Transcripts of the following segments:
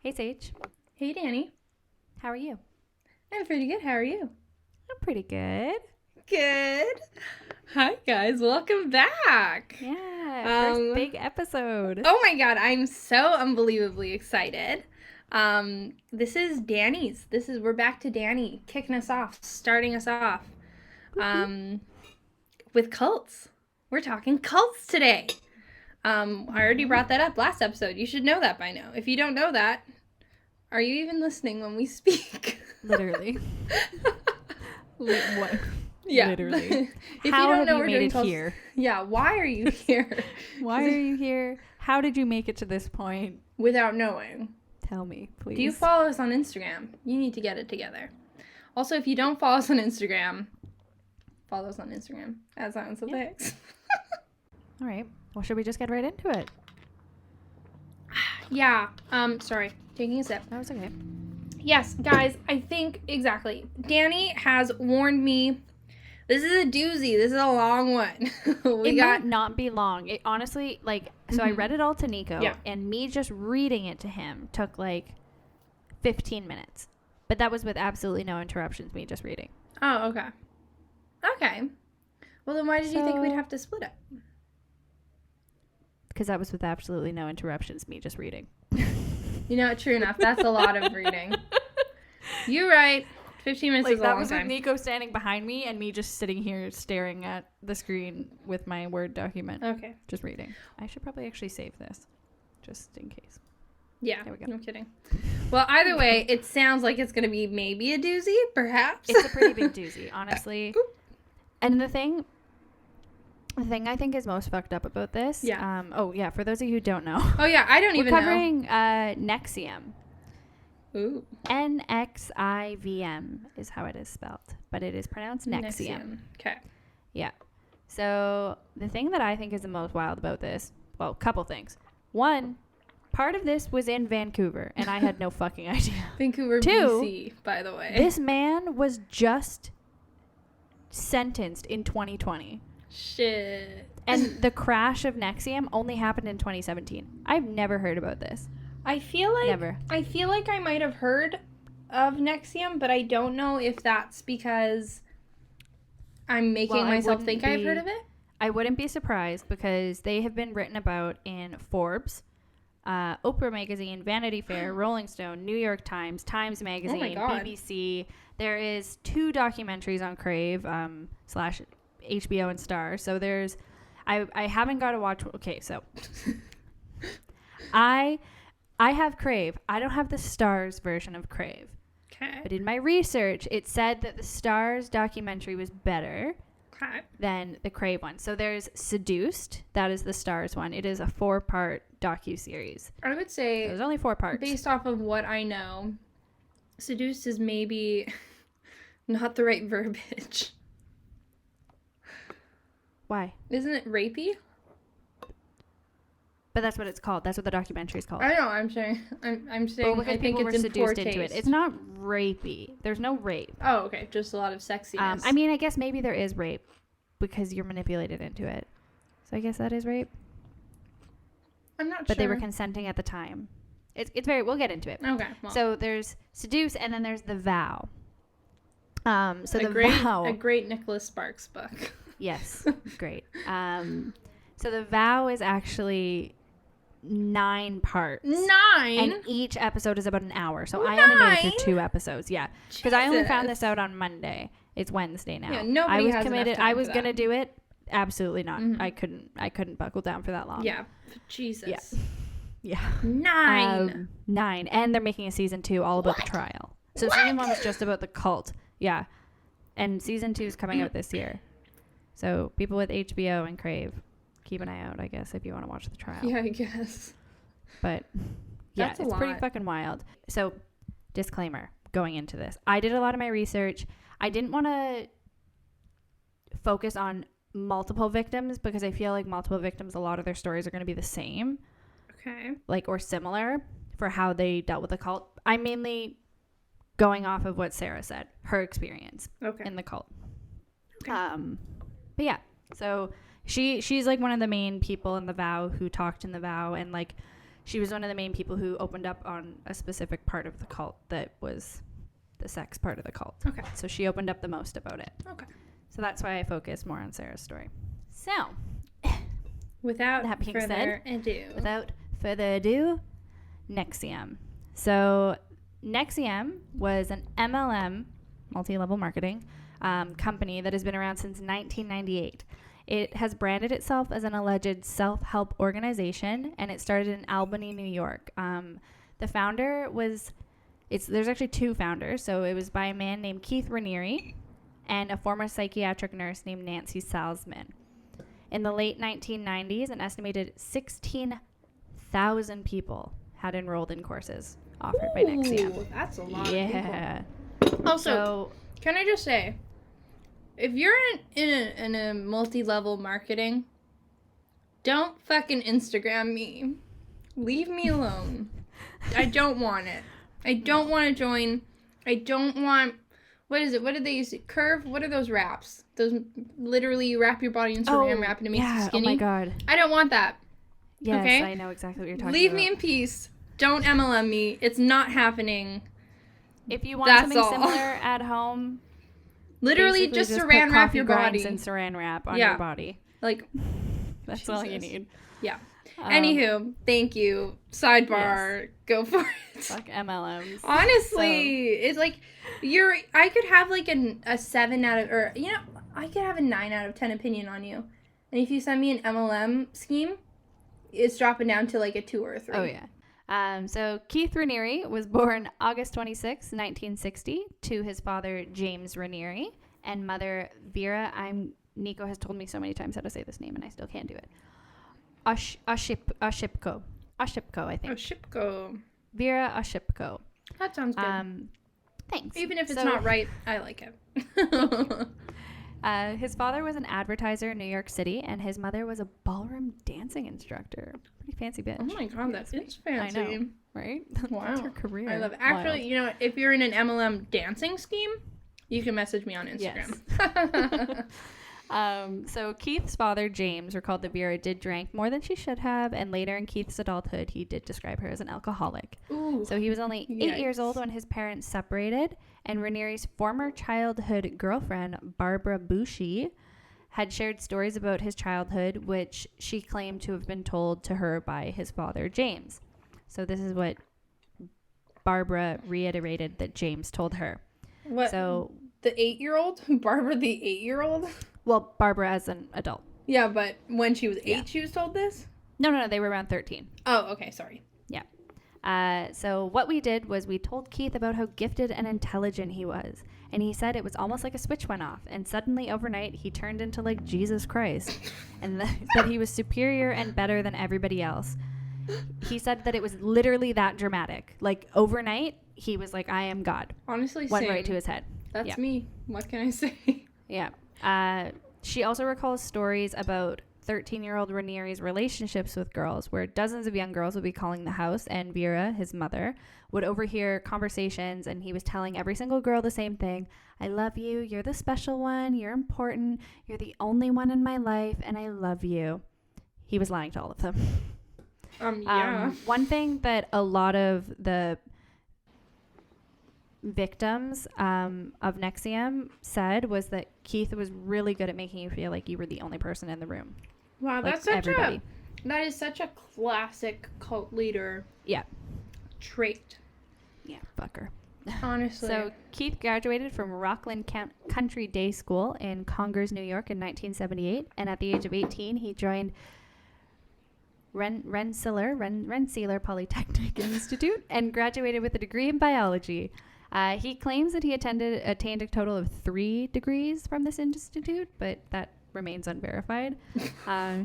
Hey, Sage. Hey, Danny. How are you? I'm pretty good. How are you? I'm pretty good. Good. Hi, guys. Welcome back. Yeah, first big episode. Oh my god, I'm so unbelievably excited. This is Danny's. We're back to Danny kicking us off, starting us off. With cults. We're talking cults today. I already brought that up last episode. You should know that by now. If you don't know that, are you even listening when we speak? Literally. What? Yeah. Literally. If How you don't have know, you we're made doing it cults. here? Yeah, why are you here? Why are you here? How did you make it to this point? Without knowing. Tell me, please. Do you follow us on Instagram? You need to get it together. Also, if you don't follow us on Instagram, follow us on Instagram at silenceofthehags. All right. Well, should we just get right into it? Yeah. Sorry. Taking a sip. That was okay. Yes, guys, I think exactly. Danny has warned me. This is a doozy. This is a long one. Might not be long. It honestly, so I read it all to Nico, and me just reading it to him took 15 minutes. But that was with absolutely no interruptions, me just reading. Oh, okay. Okay. Well, then why did you think we'd have to split it? Because that was with absolutely no interruptions, me just reading. You know, true enough. That's a lot of reading. You're right. 15 minutes is a long time. That was with Nico standing behind me and me just sitting here staring at the screen with my Word document. Okay. Just reading. I should probably actually save this, just in case. Yeah. There we go. No kidding. Well, either way, it sounds like it's going to be maybe a doozy, perhaps. It's a pretty big doozy, honestly. And the thing I think is most fucked up about this. Yeah. For those of you who don't know. Oh yeah, I don't even know. We're covering NXIVM. Ooh. NXIVM is how it is spelled, but it is pronounced NXIVM. Okay. Yeah. So the thing that I think is the most wild about this, well, a couple things. One, part of this was in Vancouver, and I had no fucking idea. Vancouver, Two, BC, by the way. This man was just sentenced in 2020. Shit. And the crash of NXIVM only happened in 2017. I've never heard about this. I feel like I might have heard of NXIVM, but I don't know if that's because I'm making myself think I've heard of it. I wouldn't be surprised because they have been written about in Forbes, Oprah Magazine, Vanity Fair, Rolling Stone, New York Times, Times Magazine, BBC. There is 2 documentaries on Crave / HBO and Star. So there's, I haven't got to watch. Okay, so I have Crave. I don't have the Stars version of Crave. Okay. But in my research, it said that the Stars documentary was better than the Crave one. So there's Seduced. That is the Stars one. It is a 4-part docuseries. I would say there's only 4 parts. Based off of what I know, Seduced is maybe not the right verbiage. Why? Isn't it rapey? But that's what it's called. That's what the documentary is called. I know. I'm saying. I think it's in poor taste. Into it. It's not rapey. There's no rape. Oh, okay. Just a lot of sexiness. I mean, I guess maybe there is rape because you're manipulated into it. So I guess that is rape. I'm not sure. But they were consenting at the time. It's very. We'll get into it. Okay. Well. So there's Seduce, and then there's The Vow. A great Nicholas Sparks book. Yes, great. So The Vow is actually 9 parts. 9? And each episode is about an hour. So I only made it through 2 episodes. Yeah. Because I only found this out on Monday. It's Wednesday now. Yeah, nobody has committed. Enough time I was going to do it. Absolutely not. Mm-hmm. I couldn't buckle down for that long. Yeah. Jesus. Yeah. 9. 9. And they're making a season 2 all about the trial. So season 1 was just about the cult. Yeah. And season 2 is coming out this year. So people with HBO and Crave, keep an eye out, I guess, if you want to watch the trial. Yeah, I guess. But yeah, it's pretty fucking wild. So disclaimer going into this. I did a lot of my research. I didn't want to focus on multiple victims because I feel like multiple victims, a lot of their stories are going to be the same. Okay. Or similar for how they dealt with the cult. I'm mainly going off of what Sarah said, her experience in the cult. Okay. But yeah, so she's one of the main people in The Vow who talked in The Vow, and she was one of the main people who opened up on a specific part of the cult that was the sex part of the cult. Okay. So she opened up the most about it. Okay. So that's why I focus more on Sarah's story. So, without that being further ado, NXIVM. So NXIVM was an MLM, multi-level marketing, company that has been around since 1998. It has branded itself as an alleged self-help organization, and it started in Albany, New York. The founder was, there's actually two founders. So it was by a man named Keith Raniere and a former psychiatric nurse named Nancy Salzman. In the late 1990s, an estimated 16,000 people had enrolled in courses offered by NXIVM. That's a lot of people. Also, can I just say, if you're in a multi-level marketing, don't fucking Instagram me. Leave me alone. I don't want it. I don't want to join. I don't want... What is it? What did they use? Curve? What are those wraps? Those literally you wrap your body in saran wrap and it makes you skinny? Oh my god. I don't want that. Yes, okay? I know exactly what you're talking Leave about. me in peace. Don't MLM me. It's not happening. If you want something similar at home, literally just saran wrap your body. And saran wrap on your body. Like, that's Jesus. all you need. Yeah. Anywho, thank you. Sidebar. Yes. Go for it. Fuck MLMs. Honestly, it's like I could have like a 7 out of, or I could have a 9 out of 10 opinion on you, and if you send me an MLM scheme, it's dropping down to like a 2 or a 3. Oh yeah. So Keith Raniere was born August 26, 1960, to his father James Raniere and mother Vera. Nico has told me so many times how to say this name, and I still can't do it. Oshipko, I think. Oshipko. Vera Oshipko. That sounds good. Thanks. Even if it's not right, I like it. His father was an advertiser in New York City, and his mother was a ballroom dancing instructor. Pretty fancy bitch. Oh my god, that is fancy. I know, right? Wow. That's her career. I love it. Actually, if you're in an MLM dancing scheme, you can message me on Instagram. Yes. So Keith's father, James, recalled that Vera did drink more than she should have, and later in Keith's adulthood, he did describe her as an alcoholic. Ooh, so he was only 8 years old when his parents separated, and Raniere's former childhood girlfriend, Barbara Bushi, had shared stories about his childhood, which she claimed to have been told to her by his father, James. So this is what Barbara reiterated that James told her. What? So the 8-year-old? Barbara the 8-year-old? Well, Barbara as an adult. Yeah, but when she was 8, she was told this? No, they were around 13. Oh, okay, sorry. Yeah. So what we did was we told Keith about how gifted and intelligent he was. And he said it was almost like a switch went off. And suddenly, overnight, he turned into, like, Jesus Christ. And that he was superior and better than everybody else. He said that it was literally that dramatic. Like, overnight, he was like, I am God. Honestly, went same. right to his head. That's me. What can I say? Yeah. She also recalls stories about 13-year-old Raniere's relationships with girls, where dozens of young girls would be calling the house, and Vera, his mother, would overhear conversations, and he was telling every single girl the same thing. I love you. You're the special one. You're important. You're the only one in my life, and I love you. He was lying to all of them. Yeah. One thing that a lot of the victims of NXIVM said was that Keith was really good at making you feel like you were the only person in the room. Wow, like that is such a classic cult leader trait. Yeah, fucker. Honestly. So Keith graduated from Rockland Country Day School in Congers, New York in 1978, and at the age of 18 he joined Rensselaer Polytechnic Institute and graduated with a degree in biology. He claims that he attained a total of 3 degrees from this institute, but that remains unverified.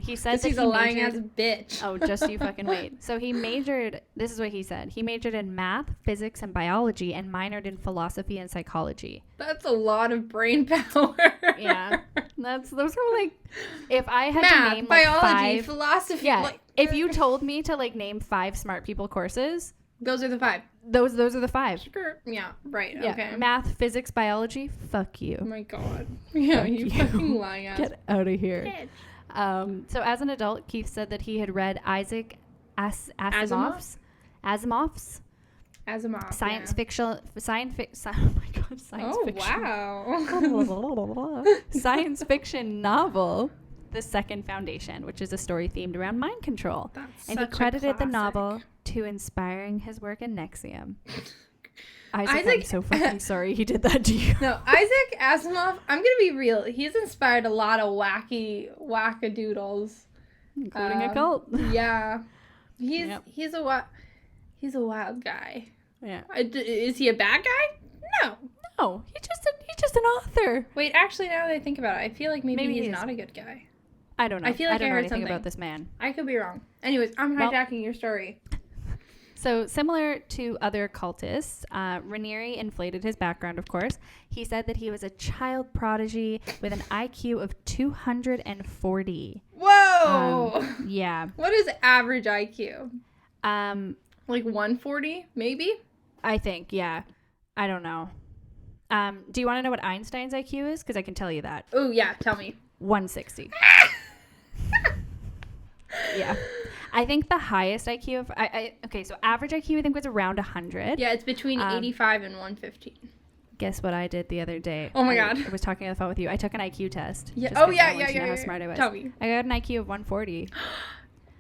He said that he's a lying ass bitch. Oh, just you fucking wait. So he majored, this is what he said, he majored in math, physics, and biology, and minored in philosophy and psychology. That's a lot of brain power. Yeah. Those are like, if I had math, to name like biology, 5, philosophy. yeah, if you told me to like name 5 smart people courses, those are the 5. Those are the 5. Sure. Yeah, right. Yeah. Okay. Math, physics, biology. Fuck you. Oh my god. Yeah, you fucking lying ass. Get out of here. So as an adult, Keith said that he had read Isaac Asimov's Asimov. science Yeah. fiction. Oh my god, science fiction. Wow. Science fiction novel, The Second Foundation, which is a story themed around mind control. That's And he such a credited the classic. novel to inspiring his work in NXIVM. Isaac, I'm Isaac- so fucking sorry he did that to you. No, Isaac Asimov, I'm gonna be real. He's inspired a lot of wackadoodles. Including a cult. Yeah. He's Yep. he's a wild guy. Yeah. Is he a bad guy? No. No, he's just an author. Wait, actually, now that I think about it, I feel like maybe Maybe he he's is. not a good guy. I don't know. I feel like I don't I know heard anything something. about this man. I could be wrong. Anyways, I'm Well- hijacking your story. So similar to other cultists, Raniere inflated his background, of course. He said that he was a child prodigy with an IQ of 240. Whoa! Yeah. What is average IQ? Like 140, maybe? I think, yeah. I don't know. Do you want to know what Einstein's IQ is? Because I can tell you that. Oh, yeah, tell me. 160. Yeah. I think the highest IQ of... okay, so average IQ I think was around 100. Yeah, it's between 85 and 115. Guess what I did the other day? Oh my God. I was talking on the phone with you. I took an IQ test. Yeah. just Oh, 'cause yeah, I wanted to know yeah. how smart I was. Tell me. I got an IQ of 140.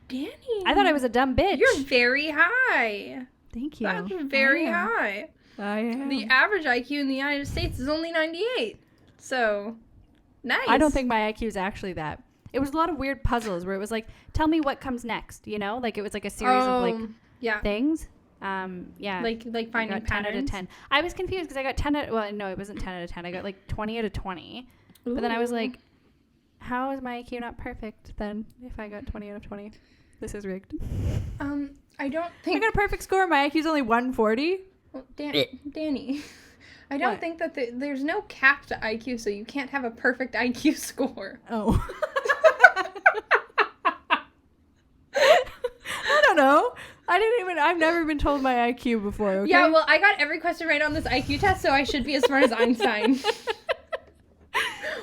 Danny. I thought I was a dumb bitch. You're very high. Thank you. That's very I am. high. I am. The average IQ in the United States is only 98. So, nice. I don't think my IQ is actually that. It was a lot of weird puzzles where it was like, tell me what comes next, you know? Like it was like a series of like yeah. things. Yeah. Like I finding got 10 out of patterns. 10. I was confused because I got 10 out, well, no, it wasn't 10 out of 10. I got like 20 out of 20. But then I was Ooh. like, how is my IQ not perfect then if I got 20 out of 20? This is rigged. I don't I think... got a perfect score. My IQ is only 140. Well, Danny, I don't What? think that there's no cap to IQ, so you can't have a perfect IQ score. Oh. I don't know. I've never been told my IQ before, okay? Yeah, well, I got every question right on this IQ test, so I should be as smart as Einstein.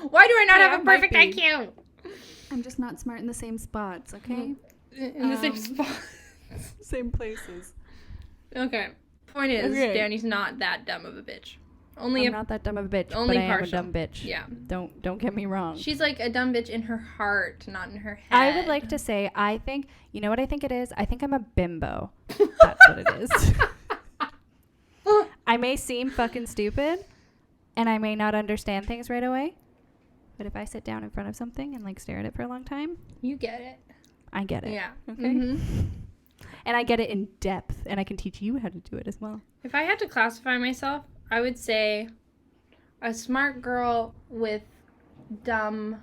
Why do I not Yeah, have a might perfect be. IQ? I'm just not smart in the same spots, okay? In the same spot. Same places. Okay. Point is, Okay. Danny's not that dumb of a bitch. I'm not that dumb of a bitch, only but I am a partial. dumb bitch. Yeah. Don't get me wrong. She's like a dumb bitch in her heart, not in her head. I would like to say, I think, you know what I think it is? I think I'm a bimbo. That's what it is. I may seem fucking stupid, and I may not understand things right away, but if I sit down in front of something and like stare at it for a long time, You get it. I get it. Yeah. Okay. Mhm. And I get it in depth, and I can teach you how to do it as well. If I had to classify myself, I would say a smart girl with dumb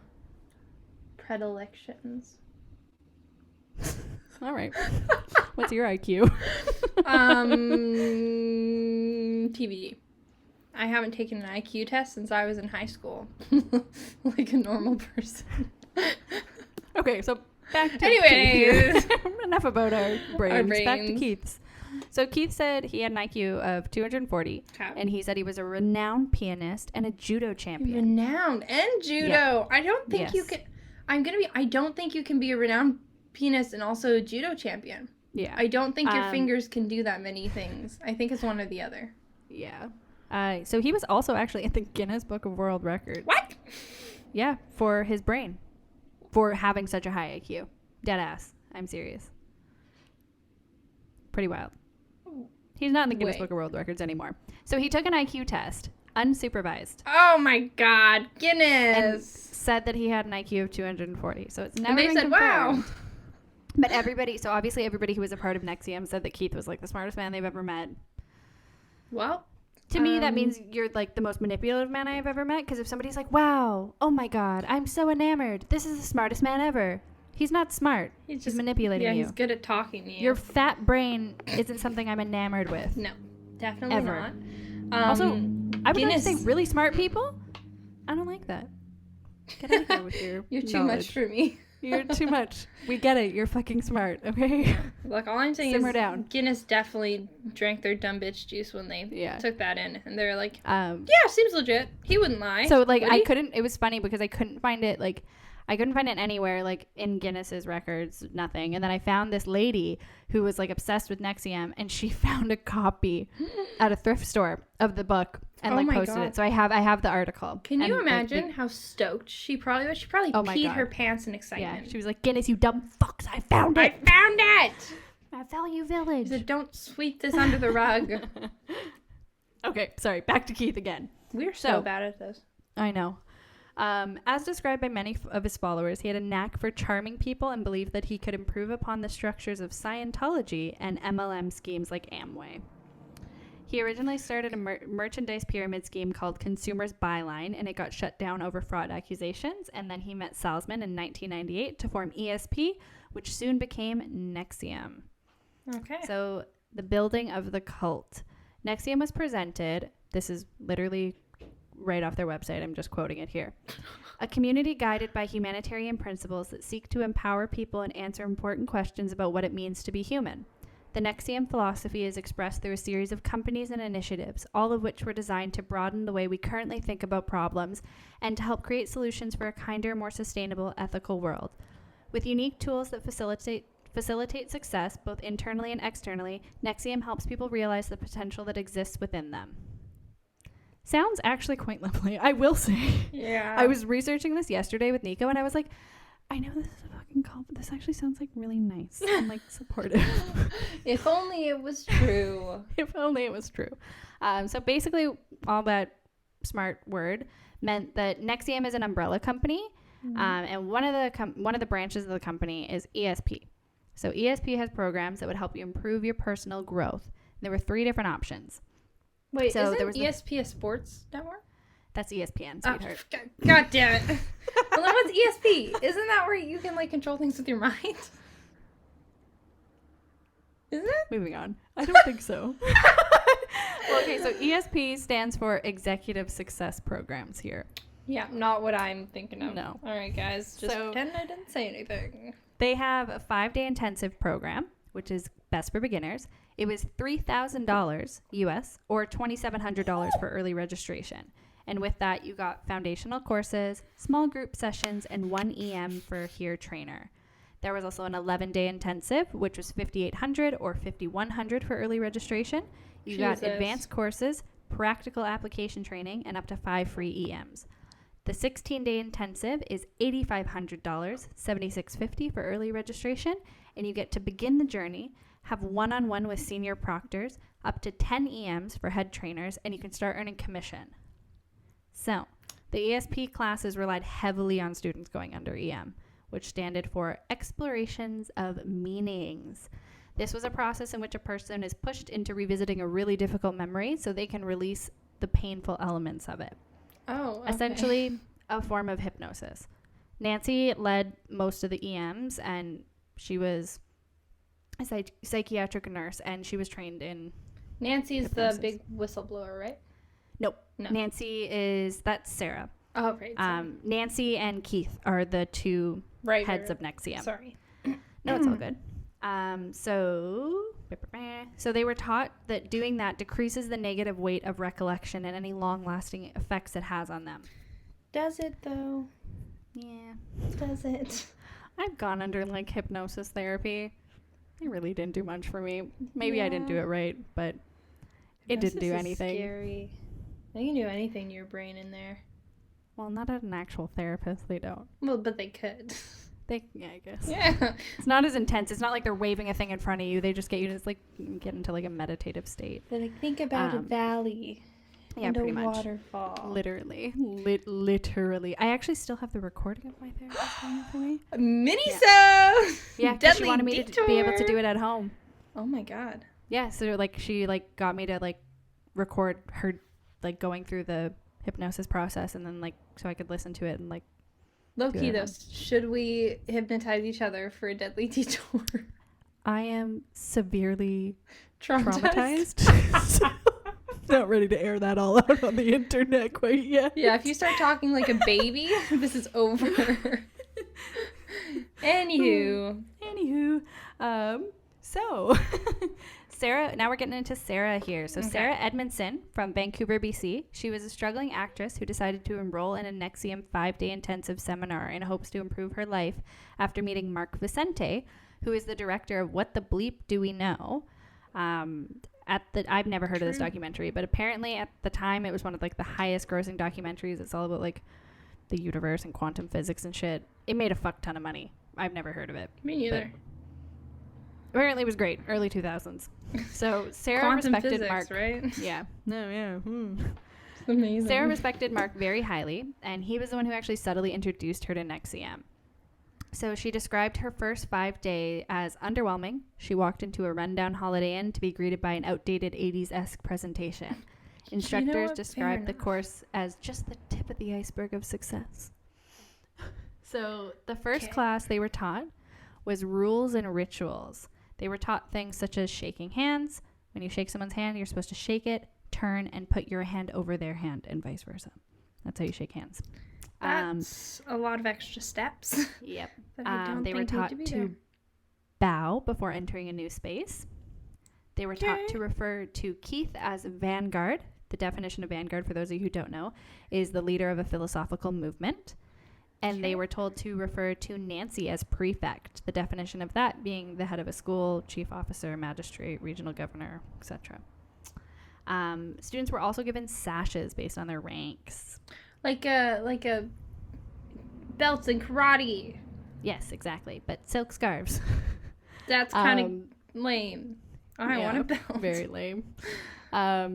predilections. All right. What's your IQ? TBD. I haven't taken an IQ test since I was in high school. Like a normal person. Okay, so back to Anyways. Keith. Enough about our brains. Back to brains. Keith's. So Keith said he had an IQ of 240, Okay. and he said he was a renowned pianist and a judo champion. Renowned and judo. Yeah. I don't think you Yes. can. I don't think you can be a renowned pianist and also a judo champion. Yeah. I don't think your fingers can do that many things. I think it's one or the other. Yeah. So he was also actually at the Guinness Book of World Records. What? Yeah, for his brain. For having such a high IQ. Dead ass. I'm serious. Pretty wild. He's not in the Guinness Wait. Book of World Records anymore. So he took an IQ test, unsupervised, Oh my God, and Guinness! said that he had an IQ of 240. So it's never And they been said, confirmed. "Wow." But everybody who was a part of NXIVM said that Keith was like the smartest man they've ever met. Well, To me, that means you're like the most manipulative man I've ever met. Because if somebody's like, wow, oh my God, I'm so enamored. This is the smartest man ever. He's not smart. He's just manipulating you. Yeah, he's good at talking to you. Your fat brain isn't something I'm enamored with. No, definitely Ever. not. Also, I would like to Guinness. say really smart people. I don't like that. Get out of here with your You're too knowledge. much for me. You're too much. We get it. You're fucking smart, okay? Look, all I'm saying Simmer is down. Guinness definitely drank their dumb bitch juice when they took that in. And they're like, yeah, seems legit. He wouldn't lie. So, like, Would I he? couldn't, it was funny because I couldn't find it, like, I couldn't find it anywhere, like in Guinness's records, nothing. And then I found this lady who was like obsessed with NXIVM, and she found a copy at a thrift store of the book and like posted it. So I have the article. Can you imagine how stoked she probably was? She probably peed her pants in excitement. Yeah, she was like, Guinness, you dumb fucks, I found it. I found it! At Value Village. She said, don't sweep this under the rug. Okay, sorry, back to Keith again. We're so bad at this. I know. As described by many of his followers, he had a knack for charming people and believed that he could improve upon the structures of Scientology and MLM schemes like Amway. He originally started a merchandise pyramid scheme called Consumers Byline, and it got shut down over fraud accusations. And then he met Salzman in 1998 to form ESP, which soon became NXIVM. Okay. So the building of the cult. NXIVM was presented, this is literally right off their website, I'm just quoting it here. A community guided by humanitarian principles that seek to empower people and answer important questions about what it means to be human. The NXIVM philosophy is expressed through a series of companies and initiatives, all of which were designed to broaden the way we currently think about problems and to help create solutions for a kinder, more sustainable, ethical world. With unique tools that facilitate success, both internally and externally, NXIVM helps people realize the potential that exists within them. Sounds actually quite lovely, I will say. Yeah. I was researching this yesterday with Nico, and I was like, I know this is a fucking cult, but this actually sounds like really nice and like supportive. If only it was true. If only it was true. So basically, all that smart word meant that NXIVM is an umbrella company, and one of the branches of the company is ESP. So ESP has programs that would help you improve your personal growth. There were 3 different options. Wait, so isn't ESP a sports network? That's ESPN, sweetheart. Oh, God damn it. Well, then what's ESP? Isn't that where you can, like, control things with your mind? Isn't it? Moving on. I don't think so. Well, okay, so ESP stands for Executive Success Programs here. Yeah, not what I'm thinking of. No. All right, guys, just pretend I didn't say anything. They have a 5-day intensive program, which is best for beginners. It was $3,000 US or $2,700 for early registration. And with that, you got foundational courses, small group sessions, and 1 EM for HERE trainer. There was also an 11-day intensive, which was $5,800 or $5,100 for early registration. You got advanced courses, practical application training, and up to 5 free EMs. The 16-day intensive is $8,500, $7,650 for early registration, and you get to begin the journey, have one-on-one with senior proctors, up to 10 EMs for head trainers, and you can start earning commission. So, the ESP classes relied heavily on students going under EM, which stood for Explorations of Meanings. This was a process in which a person is pushed into revisiting a really difficult memory so they can release the painful elements of it. Oh, okay. Essentially, a form of hypnosis. Nancy led most of the EMs, and she was a psychiatric nurse, and she was trained in Nancy's hypnosis. The big whistleblower, right? Nope. No. That's Sarah. Oh, right. Nancy and Keith are the 2 heads of NXIVM. Sorry. No, it's all good. So they were taught that doing that decreases the negative weight of recollection and any long-lasting effects it has on them. Does it, though? Yeah. Does it? I've gone under, like, hypnosis therapy. It really didn't do much for me. Maybe I didn't do it right, but it didn't do anything. Is scary. They can do anything to your brain in there. Well, not at an actual therapist. They don't. Well, but they could. Yeah, I guess. Yeah. It's not as intense. It's not like they're waving a thing in front of you. They just get you to, like, get into, like, a meditative state. They're like, think about a valley. Yeah, and pretty a much. Waterfall. Literally. Literally. I actually still have the recording of my therapist doing it for me. Yeah, because she wanted me to be able to do it at home. Oh, my God. Yeah, so, like, she, like, got me to, like, record her, like, going through the hypnosis process, and then, like, so I could listen to it and, like, low-key, though, should we hypnotize each other for a deadly detour? I am severely traumatized. So not ready to air that all out on the internet quite yet. Yeah, if you start talking like a baby, this is over. Anywho. So, Sarah, now we're getting into Sarah here. So, Sarah Edmondson from Vancouver, BC. She was a struggling actress who decided to enroll in a NXIVM 5-day intensive seminar in hopes to improve her life after meeting Mark Vicente, who is the director of What the Bleep Do We Know? I've never heard of this documentary, but apparently at the time it was one of like the highest grossing documentaries. It's all about like the universe and quantum physics and shit. It made a fuck ton of money. I've never heard of it. Me neither. Apparently it was great. Early 2000s. So Sarah quantum respected physics, Mark. Right? Yeah. No, yeah. It's amazing. Sarah respected Mark very highly, and he was the one who actually subtly introduced her to NXIVM. So she described her first 5 day as underwhelming. She walked into a rundown Holiday Inn to be greeted by an outdated 80s-esque presentation. Instructors described the course as just the tip of the iceberg of success. So the first class they were taught was rules and rituals. They were taught things such as shaking hands. When you shake someone's hand, you're supposed to shake it, turn, and put your hand over their hand, and vice versa. That's how you shake hands. That's a lot of extra steps. Yep. They were taught to bow before entering a new space. They were taught to refer to Keith as vanguard. The definition of vanguard, for those of you who don't know, is the leader of a philosophical movement. And they were told to refer to Nancy as prefect. The definition of that being the head of a school, chief officer, magistrate, regional governor, etc. Students were also given sashes based on their ranks. Like a belts in karate. Yes, exactly. But silk scarves. That's kind of lame. I want a belt. Very lame.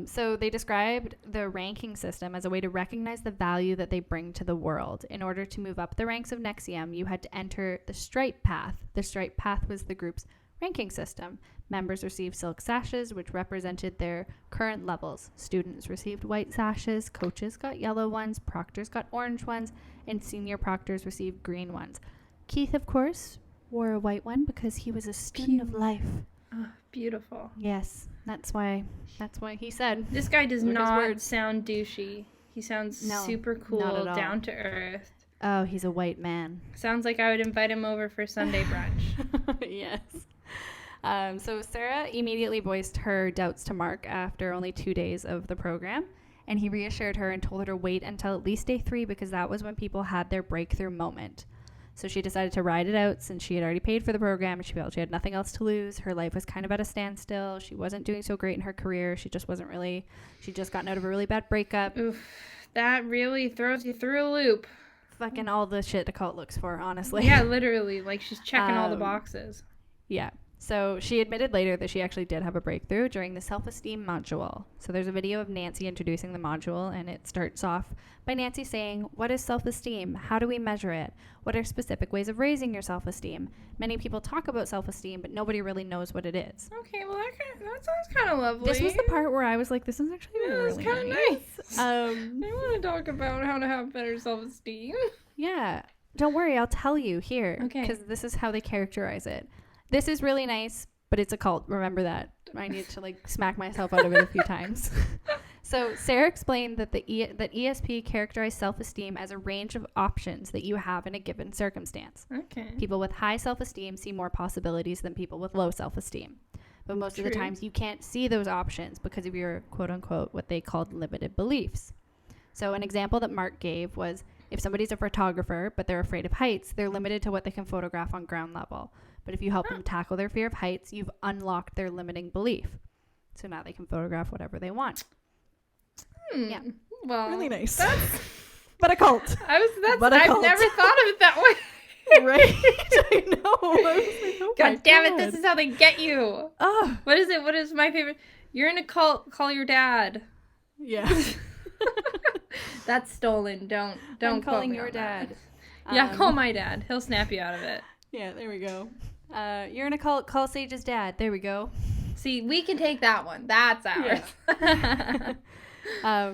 So they described the ranking system as a way to recognize the value that they bring to the world. In order to move up the ranks of NXIVM, you had to enter the stripe path. The stripe path was the group's ranking system. Members received silk sashes, which represented their current levels. Students received white sashes, coaches got yellow ones, proctors got orange ones, and senior proctors received green ones. Keith, of course, wore a white one because he was a student of life. Oh, beautiful. Yes, that's why he said. This guy does not sound douchey. He sounds super cool, down to earth. Oh, he's a white man. Sounds like I would invite him over for Sunday brunch. Yes. So Sarah immediately voiced her doubts to Mark after only 2 days of the program, and he reassured her and told her to wait until at least day 3 because that was when people had their breakthrough moment. So she decided to ride it out since she had already paid for the program and she felt she had nothing else to lose. Her life was kind of at a standstill. She wasn't doing so great in her career. She'd just gotten out of a really bad breakup. Oof, that really throws you through a loop. Fucking all the shit the cult looks for, honestly. Yeah, literally. Like, she's checking all the boxes. Yeah. So she admitted later that she actually did have a breakthrough during the self-esteem module. So there's a video of Nancy introducing the module, and it starts off by Nancy saying, "What is self-esteem? How do we measure it? What are specific ways of raising your self-esteem? Many people talk about self-esteem, but nobody really knows what it is." Okay, well, that sounds kind of lovely. This was the part where I was like, this is actually really kind of nice. I want to talk about how to have better self-esteem. Yeah. Don't worry, I'll tell you here. Okay. Because this is how they characterize it. This is really nice, but it's a cult. Remember that. I need to smack myself out of it a few times. So Sarah explained that that ESP characterized self-esteem as a range of options that you have in a given circumstance. Okay. People with high self-esteem see more possibilities than people with low self-esteem. But most of the times you can't see those options because of your quote-unquote what they called limited beliefs. So an example that Mark gave was if somebody's a photographer but they're afraid of heights, they're limited to what they can photograph on ground level. But if you help them tackle their fear of heights, you've unlocked their limiting belief. So now they can photograph whatever they want. Yeah. Well, really nice. But a cult. I've never thought of it that way. Right? I know. I was like, God damn it, this is how they get you. Oh. What is it? What is my favorite? You're in a cult, call your dad. Yeah. That's stolen. Don't I'm calling your dad. Yeah, call my dad. He'll snap you out of it. Yeah, there we go. You're in a cult, call Sage's dad. There we go. See, we can take that one. That's ours. Yeah.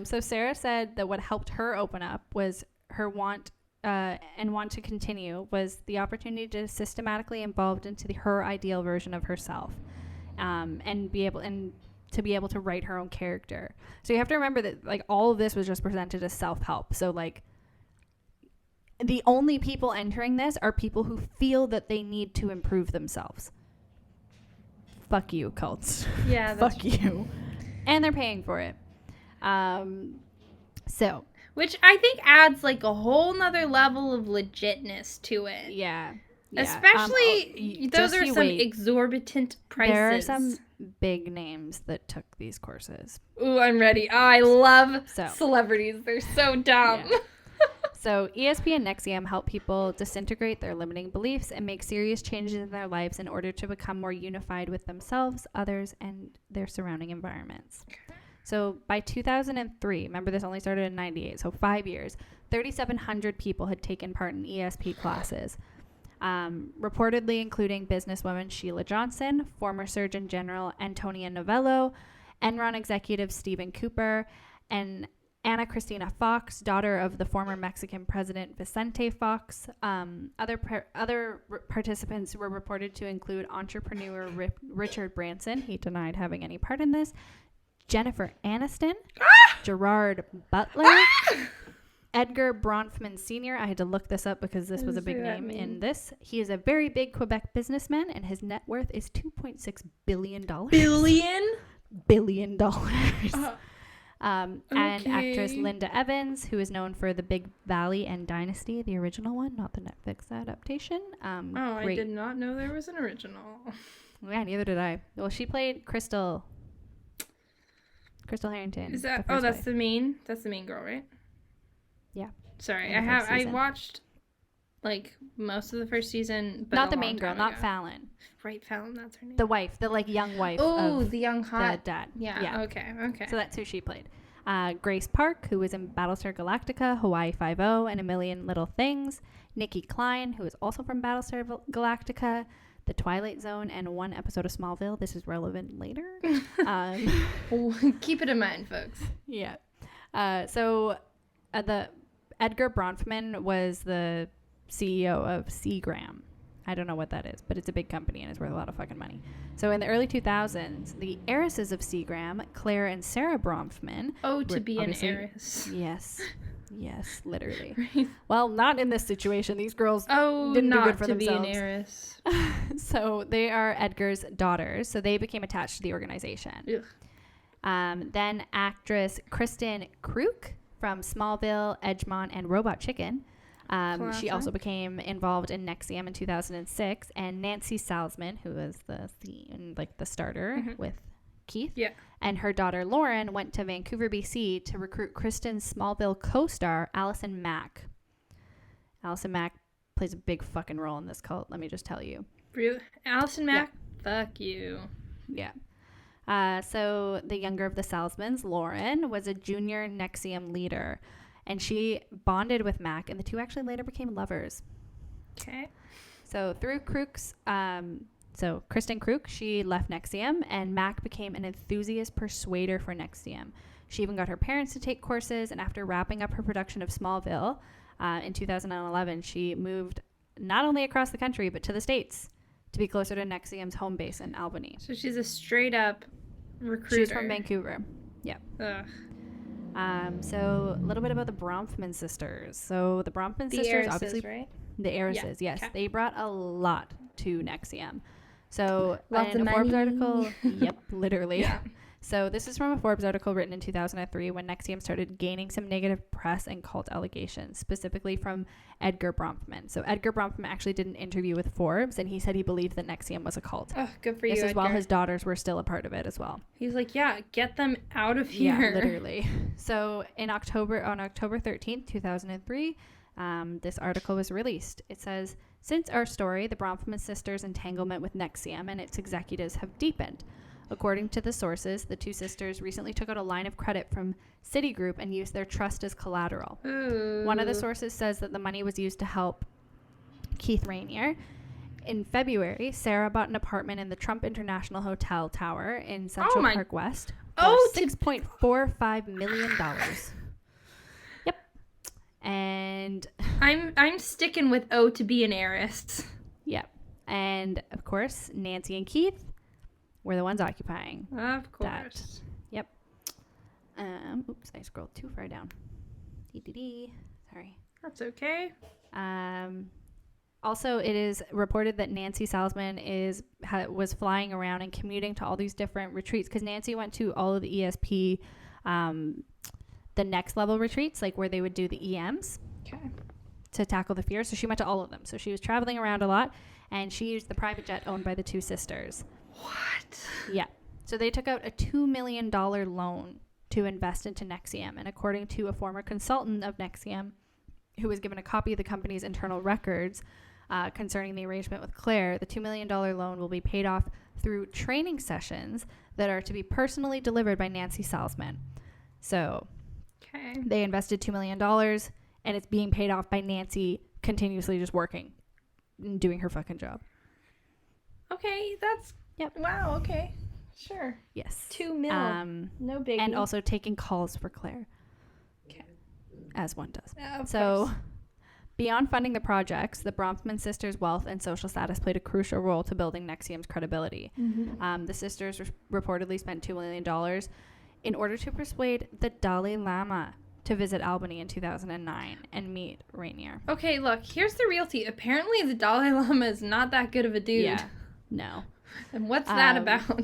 So Sarah said that what helped her open up was her want to continue was the opportunity to systematically evolve into her ideal version of herself, and to be able to write her own character. So you have to remember that all of this was just presented as self-help. So the only people entering this are people who feel that they need to improve themselves. fuck you, cults. Yeah, fuck you. And they're paying for it. So. Which I think adds like a whole nother level of legitness to it. Yeah. Especially, those are some exorbitant prices. There are some big names that took these courses. Ooh, I'm ready. Oh, I love celebrities. They're so dumb. Yeah. So ESP and NXIVM help people disintegrate their limiting beliefs and make serious changes in their lives in order to become more unified with themselves, others, and their surrounding environments. So by 2003, remember this only started in 98, so 5 years, 3,700 people had taken part in ESP classes, reportedly including businesswoman Sheila Johnson, former Surgeon General Antonia Novello, Enron executive Stephen Cooper, and Ana Cristina Fox, daughter of the former Mexican president Vicente Fox. Other participants were reported to include entrepreneur Richard Branson. He denied having any part in this. Jennifer Aniston, Gerard Butler, Edgar Bronfman Sr. I had to look this up because this was a big name in this. He is a very big Quebec businessman, and his net worth is $2.6 billion. Billion dollars. And actress Linda Evans, who is known for The Big Valley and Dynasty, the original one, not the Netflix adaptation. I did not know there was an original. Yeah, neither did I. Well, she played Crystal Harrington. Is that? Oh, that's the main girl, right? Yeah. Sorry, I watched like most of the first season, but not the main girl, not Fallon. Right, Fallon, that's her name. The wife, the like young wife. Oh, the young hot the dad. Yeah. Okay. So that's who she played. Grace Park, who was in Battlestar Galactica, Hawaii Five-0, and A Million Little Things. Nikki Klein, who is also from Battlestar Galactica, The Twilight Zone, and one episode of Smallville. This is relevant later. Keep it in mind, folks. Yeah. The Edgar Bronfman was the CEO of Seagram. I don't know what that is, but it's a big company and it's worth a lot of fucking money. So in the early 2000s, the heiresses of Seagram, Claire and Sarah Bronfman. Oh, to be an heiress. Yes. Yes, literally. Right. Well, not in this situation. These girls didn't do good for themselves. Be an heiress. So they are Edgar's daughters. So they became attached to the organization. Then actress Kristen Kruk from Smallville, Edgemont, and Robot Chicken. She also became involved in NXIVM in 2006. And Nancy Salzman, who was the starter with Keith. Yeah. And her daughter Lauren went to Vancouver, BC to recruit Kristen's Smallville co-star Allison Mack. Allison Mack plays a big fucking role in this cult, let me just tell you. Really? Allison Mack? Yeah. Fuck you. Yeah. So the younger of the Salzmans, Lauren, was a junior NXIVM leader, and she bonded with Mack, and the two actually later became lovers. Okay. So through Kruk's, Kristen Kruk, she left NXIVM, and Mack became an enthusiast persuader for NXIVM. She even got her parents to take courses, and after wrapping up her production of Smallville in 2011, she moved not only across the country, but to the States to be closer to NXIVM's home base in Albany. So she's a straight-up recruiter. She's from Vancouver. Yeah. Ugh. So a little bit about the Bronfman sisters. So the Bronfman sisters, heiresses, obviously, right? The heiresses, yes. Okay. They brought a lot to NXIVM. So lots in of a Forbes money. article, yep, literally. Yeah. So this is from a Forbes article written in 2003 when NXIVM started gaining some negative press and cult allegations, specifically from Edgar Bronfman. So Edgar Bronfman actually did an interview with Forbes, and he said he believed that NXIVM was a cult. Oh, good for you, This is Edgar. while his daughters were still a part of it as well. He's like, yeah, get them out of here. Yeah, literally. So on October 13th, 2003, this article was released. It says, since our story, the Bronfman sisters' entanglement with NXIVM and its executives have deepened. According to the sources, the two sisters recently took out a line of credit from Citigroup and used their trust as collateral. Ooh. One of the sources says that the money was used to help Keith Rainier. In February, Sarah bought an apartment in the Trump International Hotel Tower in Central Park West for $6.45 million. Yep. And I'm sticking with O to be an heiress. Yep. And of course, Nancy and Keith were the ones occupying. Of course. Yep. Oops, I scrolled too far down. Sorry. That's okay. Also, it is reported that Nancy Salzman was flying around and commuting to all these different retreats, because Nancy went to all of the ESP, the next level retreats, like where they would do the EMs to tackle the fear. So she went to all of them. So she was traveling around a lot, and she used the private jet owned by the two sisters. What? Yeah. So they took out a $2 million loan to invest into NXIVM. And according to a former consultant of NXIVM, who was given a copy of the company's internal records concerning the arrangement with Claire, the $2 million loan will be paid off through training sessions that are to be personally delivered by Nancy Salzman. So they invested $2 million, and it's being paid off by Nancy continuously just working and doing her fucking job. Okay, that's... Yep. Wow, okay. Sure. Yes. $2 million. No biggie. And also taking calls for Claire. Okay. As one does. Of so... course. Beyond funding the projects, the Bronfman sisters' wealth and social status played a crucial role to building NXIVM's credibility. Mm-hmm. The sisters reportedly spent $2 million in order to persuade the Dalai Lama to visit Albany in 2009 and meet Rainier. Okay, look, here's the realty. Apparently the Dalai Lama is not that good of a dude. Yeah, no. And what's that about?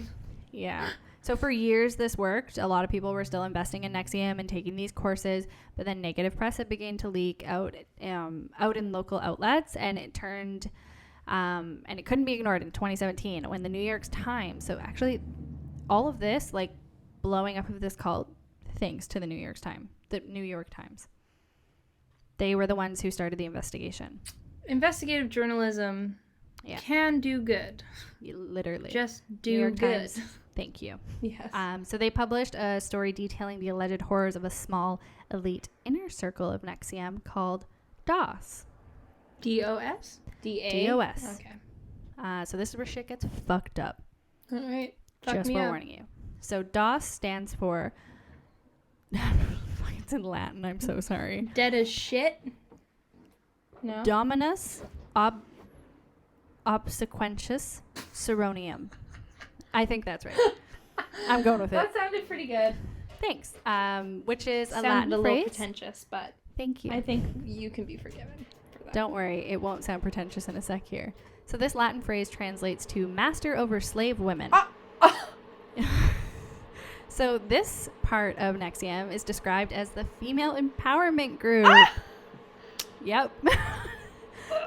Yeah. So for years this worked. A lot of people were still investing in NXIVM and taking these courses, but then negative press had begun to leak out in local outlets, and it turned and it couldn't be ignored in 2017 when the New York Times. So actually, all of this, like blowing up of this cult, thanks to the New York Times. The New York Times. They were the ones who started the investigation. Investigative journalism can do good. Literally. Just do good. Times, thank you. Yes. So they published a story detailing the alleged horrors of a small elite inner circle of NXIVM called DOS. DOS? DA? DOS. Okay. So this is where shit gets fucked up. All right. Just forewarning you. So DOS stands for... It's in Latin. I'm so sorry. Dead as shit? No. Dominus obsequentius seronium. I think that's right. I'm going with it. That sounded pretty good. Thanks. Which is a Sounded Latin a phrase. little pretentious, but thank you. I think you can be forgiven for that. Don't worry, it won't sound pretentious in a sec here. So this Latin phrase translates to master over slave women. So this part of NXIVM is described as the female empowerment group. Yep.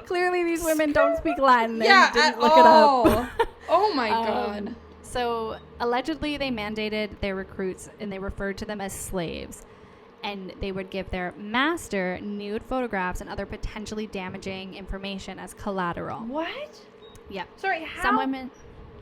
Clearly these women don't speak Latin. Yeah, didn't at look all. it up. Oh my god. So allegedly they mandated their recruits and they referred to them as slaves. And they would give their master nude photographs and other potentially damaging information as collateral. What? Yeah. Sorry, how? Some women...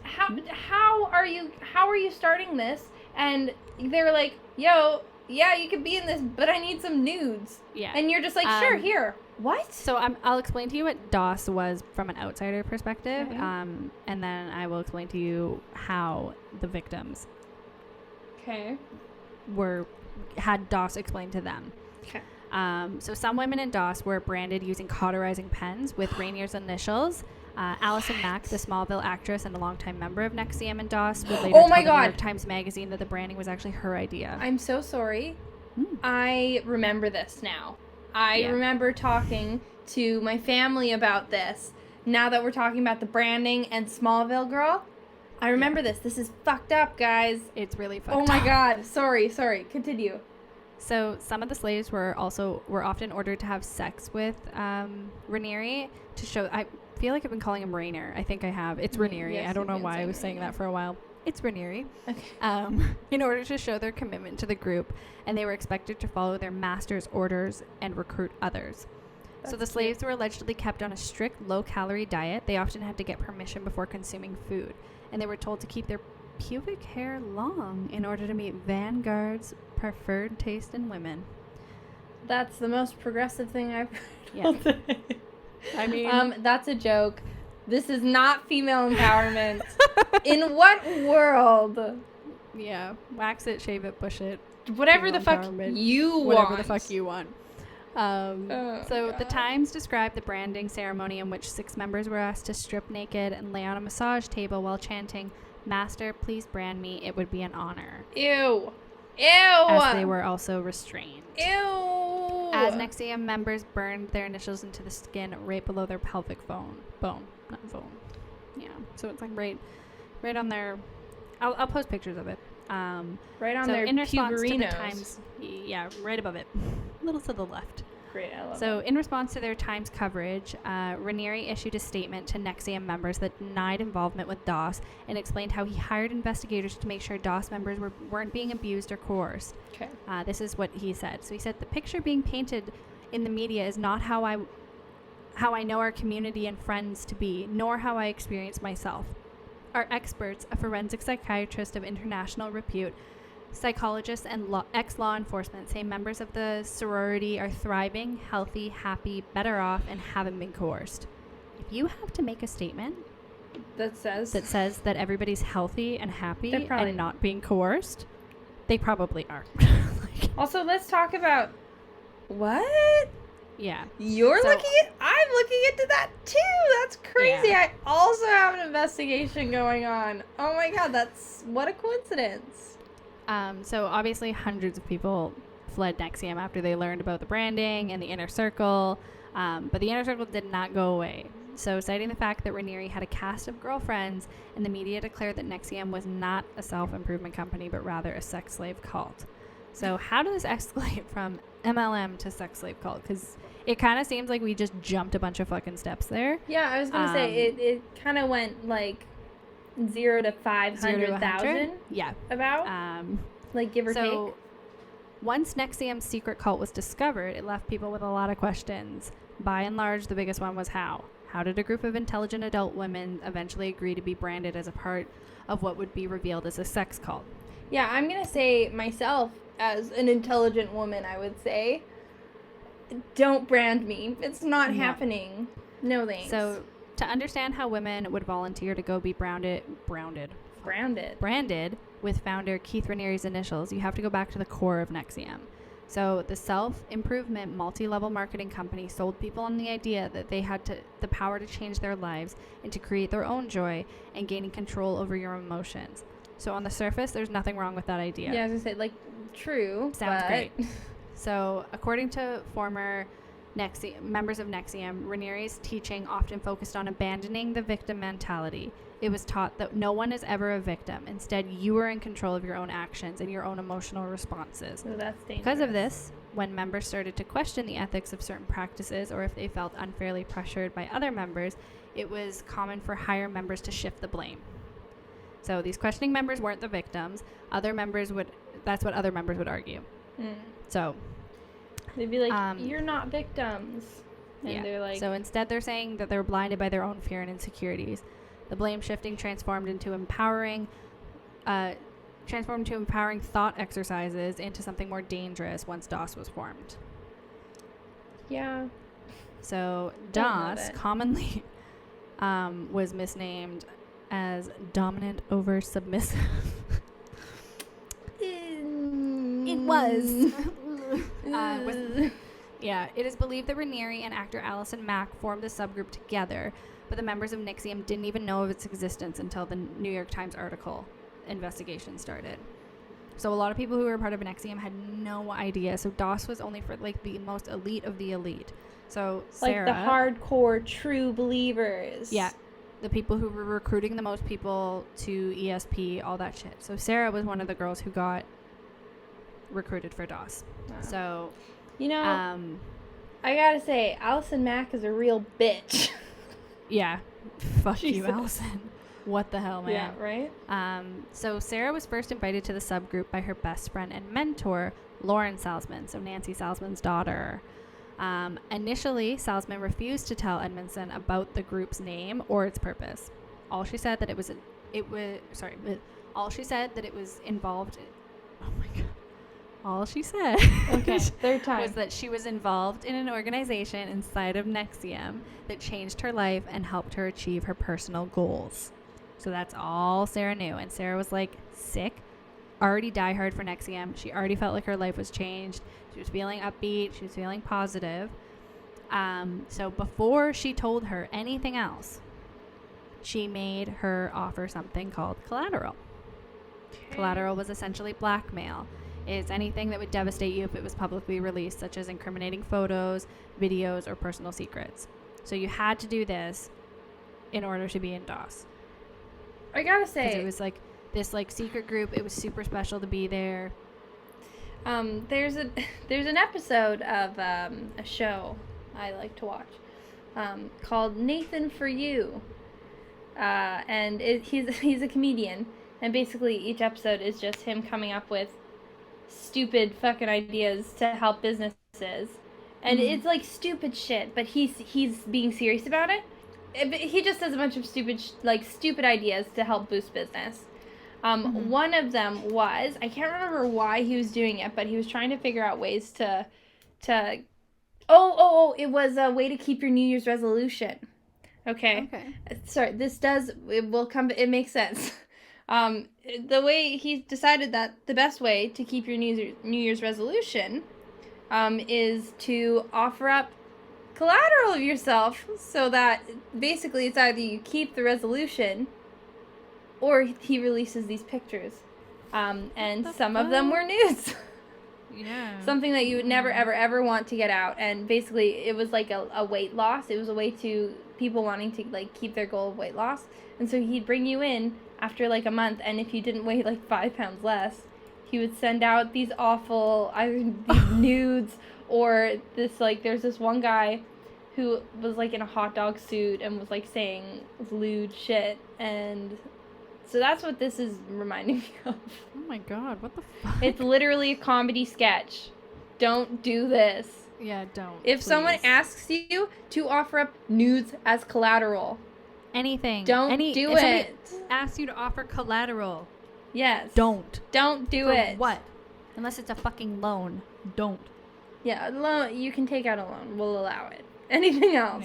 How are you starting this? And they're like, yo, yeah, you could be in this, but I need some nudes. Yeah. And you're just like, sure, here. What? So I'll explain to you what DOS was from an outsider perspective, Okay. and then I will explain to you how the victims had DOS explained to them. Okay. So some women in DOS were branded using cauterizing pens with Rainier's initials. Allison Mack, the Smallville actress and a longtime member of NXIVM and DOS, would later tell the New York Times Magazine that the branding was actually her idea. I'm so sorry. I remember this now. I remember talking to my family about this. Now that we're talking about the branding and Smallville girl, I remember this. This is fucked up, guys. It's really fucked up. Oh my god. Sorry. Continue. So some of the slaves were often ordered to have sex with Raniere to show... I feel like I've been calling him Rainer. I think I have. It's Raniere. Yes, I don't know why I was saying that for a while. It's Raniere. Okay. In order to show their commitment to the group, and they were expected to follow their master's orders and recruit others. So the slaves were allegedly kept on a strict low-calorie diet. They often had to get permission before consuming food, and they were told to keep their pubic hair long in order to meet Vanguard's preferred taste in women. That's the most progressive thing I've heard. Yeah. I mean... that's a joke. This is not female empowerment. In what world? Yeah. Wax it, shave it, push it. Whatever the fuck you want. Whatever the fuck you want. The Times described the branding ceremony in which 6 members were asked to strip naked and lay on a massage table while chanting, "Master, please brand me. It would be an honor." Ew. As they were also restrained. Ew. As NXIVM members burned their initials into the skin right below their pelvic bone, not bone. Yeah, so it's like right on their. I'll post pictures of it. Right on their in response to the puberinos. Times, yeah, right above it, a little to the left. Great, I love So that. in response to their Times coverage, Raniere issued a statement to NXIVM members that denied involvement with DOS and explained how he hired investigators to make sure DOS members weren't being abused or coerced. Okay. This is what he said. So he said, the picture being painted in the media is not how I know our community and friends to be, nor how I experience myself. Our experts, a forensic psychiatrist of international repute, psychologists, and ex-law enforcement say members of the sorority are thriving, healthy, happy, better off, and haven't been coerced. If you have to make a statement that says that everybody's healthy and happy and not being coerced, they probably are. Also, let's talk about what? Yeah. I'm looking into that too. That's crazy. Yeah. I also have an investigation going on. Oh my god, what a coincidence. So obviously hundreds of people fled NXIVM after they learned about the branding and the inner circle, but the inner circle did not go away. So citing the fact that Raniere had a cast of girlfriends, and the media declared that NXIVM was not a self-improvement company, but rather a sex slave cult. So how does this escalate from MLM to sex slave cult? Because it kind of seems like we just jumped a bunch of fucking steps there. Yeah, I was going to say, it kind of went like 0 to 500,000. Yeah. About? Like give or take. So once NXIVM's secret cult was discovered, it left people with a lot of questions. By and large, the biggest one was how. How did a group of intelligent adult women eventually agree to be branded as a part of what would be revealed as a sex cult? Yeah, I'm going to say myself, as an intelligent woman, I would say, don't brand me. It's not happening. No thanks. So to understand how women would volunteer to go be branded with founder Keith Raniere's initials, you have to go back to the core of NXIVM. So the self-improvement multi-level marketing company sold people on the idea that they had the power to change their lives and to create their own joy and gaining control over your emotions. So on the surface, there's nothing wrong with that idea. Yeah, I was going to say, true. Sounds great. So according to former members of NXIVM, Raniere's teaching often focused on abandoning the victim mentality. It was taught that no one is ever a victim. Instead, you are in control of your own actions and your own emotional responses. So that's dangerous. Because of this, when members started to question the ethics of certain practices or if they felt unfairly pressured by other members, it was common for higher members to shift the blame. So these questioning members weren't the victims. That's what other members would argue. So they'd be like, you're not victims. And they're like... So instead they're saying that they're blinded by their own fear and insecurities. The blame shifting transformed into empowering thought exercises into something more dangerous once DOS was formed. Yeah. So DOS commonly was misnamed as dominant over submissive. It was. It is believed that Raniere and actor Allison Mack formed the subgroup together, but the members of NXIVM didn't even know of its existence until the New York Times article investigation started. So a lot of people who were part of NXIVM had no idea. So DOS was only for the most elite of the elite. So Sarah, the hardcore true believers. Yeah. The people who were recruiting the most people to ESP, all that shit. So Sarah was one of the girls who got recruited for DOS. Wow. So, I gotta say, Allison Mack is a real bitch. Yeah. Fuck you, Allison. What the hell, man? Yeah, right? So Sarah was first invited to the subgroup by her best friend and mentor, Lauren Salzman, so Nancy Salzman's daughter. Initially, Salzman refused to tell Edmondson about the group's name or its purpose. All she said that it was involved. Oh my god! All she said. Okay, third time. Was that she was involved in an organization inside of NXIVM that changed her life and helped her achieve her personal goals. So that's all Sarah knew, and Sarah was sick. Already diehard for NXIVM. She already felt like her life was changed. She was feeling upbeat. She was feeling positive. So before she told her anything else, she made her offer something called collateral. Okay. Collateral was essentially blackmail. is anything that would devastate you if it was publicly released, such as incriminating photos, videos, or personal secrets. So you had to do this in order to be in DOS. I gotta say, it was like this like secret group. It was super special to be there. There's an episode of a show I like to watch called Nathan for You, and he's a comedian, and basically each episode is just him coming up with stupid fucking ideas to help businesses, and it's like stupid shit, but he's being serious about it. He just does a bunch of stupid ideas to help boost business. One of them was, I can't remember why he was doing it, but he was trying to figure out ways to it was a way to keep your New Year's resolution. Okay. Sorry, it makes sense. The way he decided that the best way to keep your New Year's resolution is to offer up collateral of yourself, so that basically it's either you keep the resolution or he releases these pictures. And some of them were nudes. Yeah. Something that you would never, ever, ever want to get out. And basically it was like a weight loss. It was a way to people wanting to like keep their goal of weight loss. And so he'd bring you in after like a month, and if you didn't weigh like 5 pounds less, he would send out these awful either these nudes or this like there's this one guy who was like in a hot dog suit and was like saying lewd shit, and so that's what this is reminding me of. Oh my god, what the fuck? It's literally a comedy sketch. Don't do this. Yeah, don't. If someone asks you to offer up nudes as collateral, anything. Don't do it. Asks you to offer collateral. Yes. Don't. Don't do For it. What? Unless it's a fucking loan. Don't. Yeah, loan. You can take out a loan. We'll allow it. Anything else,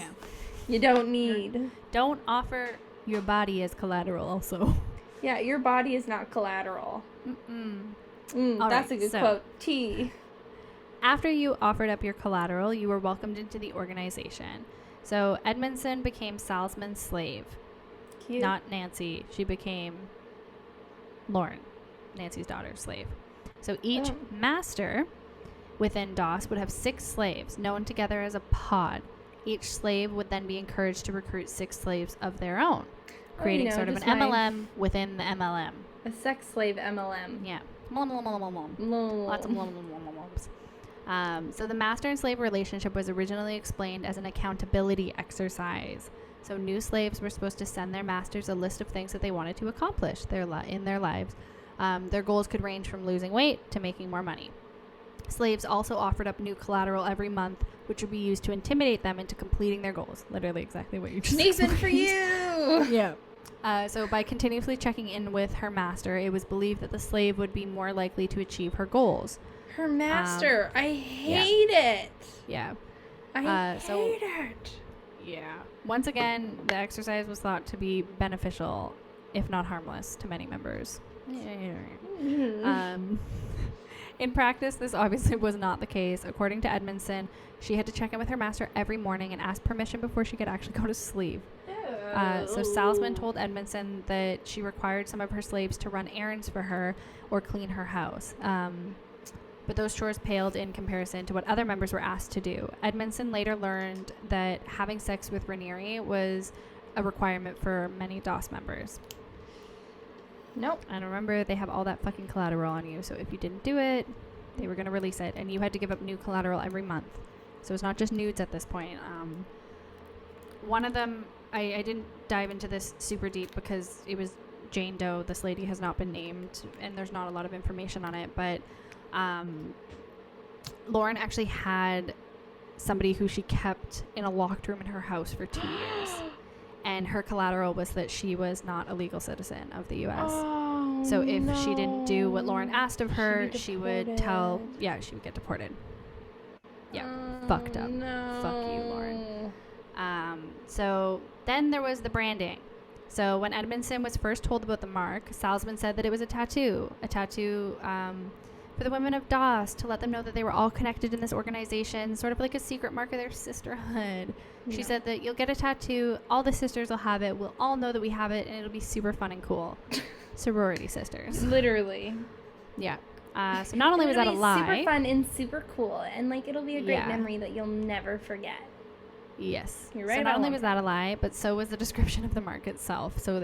you don't need. Don't offer your body as collateral also. Yeah, your body is not collateral. That's a good quote. T. After you offered up your collateral, you were welcomed into the organization. So Edmondson became Salzman's slave. Cute. Not Nancy. She became Lauren, Nancy's daughter's slave. So each master within DOS would have 6 slaves, known together as a pod. Each slave would then be encouraged to recruit 6 slaves of their own, creating sort of an MLM within the MLM. A sex slave MLM. Yeah. Lots of so the master and slave relationship was originally explained as an accountability exercise. So new slaves were supposed to send their masters a list of things that they wanted to accomplish in their lives. Their goals could range from losing weight to making more money. Slaves also offered up new collateral every month, which would be used to intimidate them into completing their goals. Literally exactly what you just Nathan explained. for you! Yeah. So by continuously checking in with her master, it was believed that the slave would be more likely to achieve her goals. Her master. I hate it. Yeah. I hate it. Yeah. Once again, the exercise was thought to be beneficial, if not harmless, to many members. In practice, this obviously was not the case. According to Edmondson, she had to check in with her master every morning and ask permission before she could actually go to sleep. So Salzman told Edmondson that she required some of her slaves to run errands for her or clean her house. But those chores paled in comparison to what other members were asked to do. Edmondson later learned that having sex with Raniere was a requirement for many DOS members. Nope. And remember, they have all that fucking collateral on you, so if you didn't do it, they were going to release it, and you had to give up new collateral every month. So it's not just nudes at this point. One of them, I didn't dive into this super deep because it was Jane Doe. This lady has not been named, and there's not a lot of information on it, but Lauren actually had somebody who she kept in a locked room in her house for 2 years. And her collateral was that she was not a legal citizen of the U.S. So if she didn't do what Lauren asked of her, she would she would get deported. Yeah, fucked up. No. Fuck you, Lauren. So then there was the branding. So when Edmondson was first told about the mark, Salzman said that it was a tattoo for the women of DOS to let them know that they were all connected in this organization, sort of like a secret mark of their sisterhood. She said that you'll get a tattoo, all the sisters will have it, we'll all know that we have it, and it'll be super fun and cool. Sorority sisters. Literally. Yeah. So not only was that a lie. Super fun and super cool, and like it'll be a great memory that you'll never forget. Yes. You're right. So not only was that a lie, but so was the description of the mark itself. So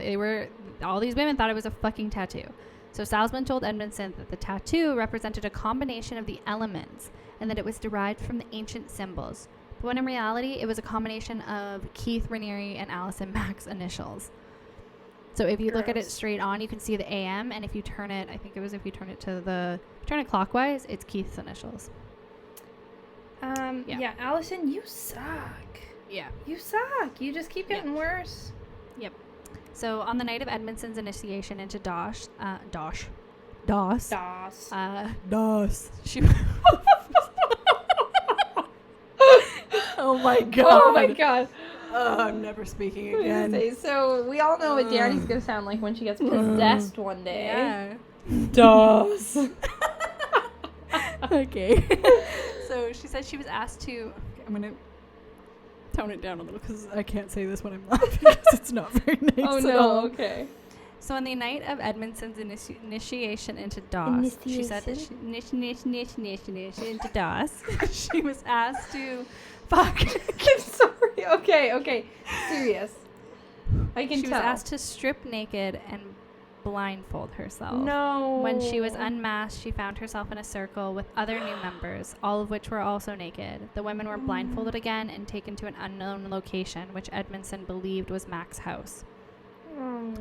all these women thought it was a fucking tattoo. So Salzman told Edmondson that the tattoo represented a combination of the elements and that it was derived from the ancient symbols. But when in reality, it was a combination of Keith Raniere and Allison Mack's initials. So if you look at it straight on, you can see the AM, and if you turn it, I think it was if you turn it clockwise, it's Keith's initials. Yeah, Allison, you suck. Yeah. You suck. You just keep getting worse. Yep. So on the night of Edmondson's initiation into DOS. She Oh my god. Oh my god. I'm never speaking again. So we all know what Danny's gonna sound like when she gets possessed one day. Yeah. DOS. Okay. So she said she was asked to. Okay, I'm gonna tone it down a little because I can't say this when I'm laughing because it's not very nice. Oh at no. all. Okay. So on the night of Edmondson's initiation into DOS, she said that into DOS, she was asked to. Fuck. I'm sorry. Okay. Serious. I can tell. She was asked to strip naked and blindfold herself. No. When she was unmasked, she found herself in a circle with other new members, all of which were also naked. The women were blindfolded again and taken to an unknown location, which Edmondson believed was Mack's house.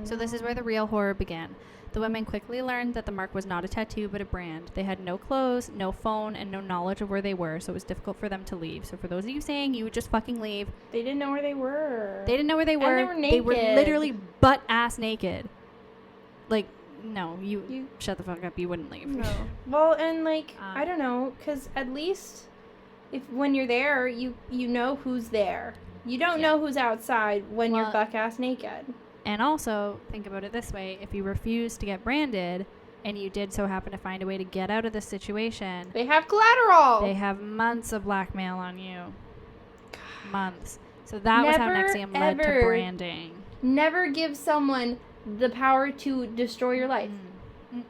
So this is where the real horror began. The women quickly learned that the mark was not a tattoo but a brand. They had no clothes, no phone, and no knowledge of where they were, so it was difficult for them to leave. So for those of you saying you would just fucking leave. They didn't know where they were. They didn't know where they were. And they were naked. They were literally butt-ass naked. Like, no, you shut the fuck up. You wouldn't leave. No. Well, and like, I don't know, because at least when you're there, you know who's there. You don't know who's outside when you're buck-ass naked. And also, think about it this way. If you refuse to get branded and you did so happen to find a way to get out of this situation... They have collateral! They have months of blackmail on you. Months. So that was how NXIVM led to branding. Never give someone the power to destroy your life.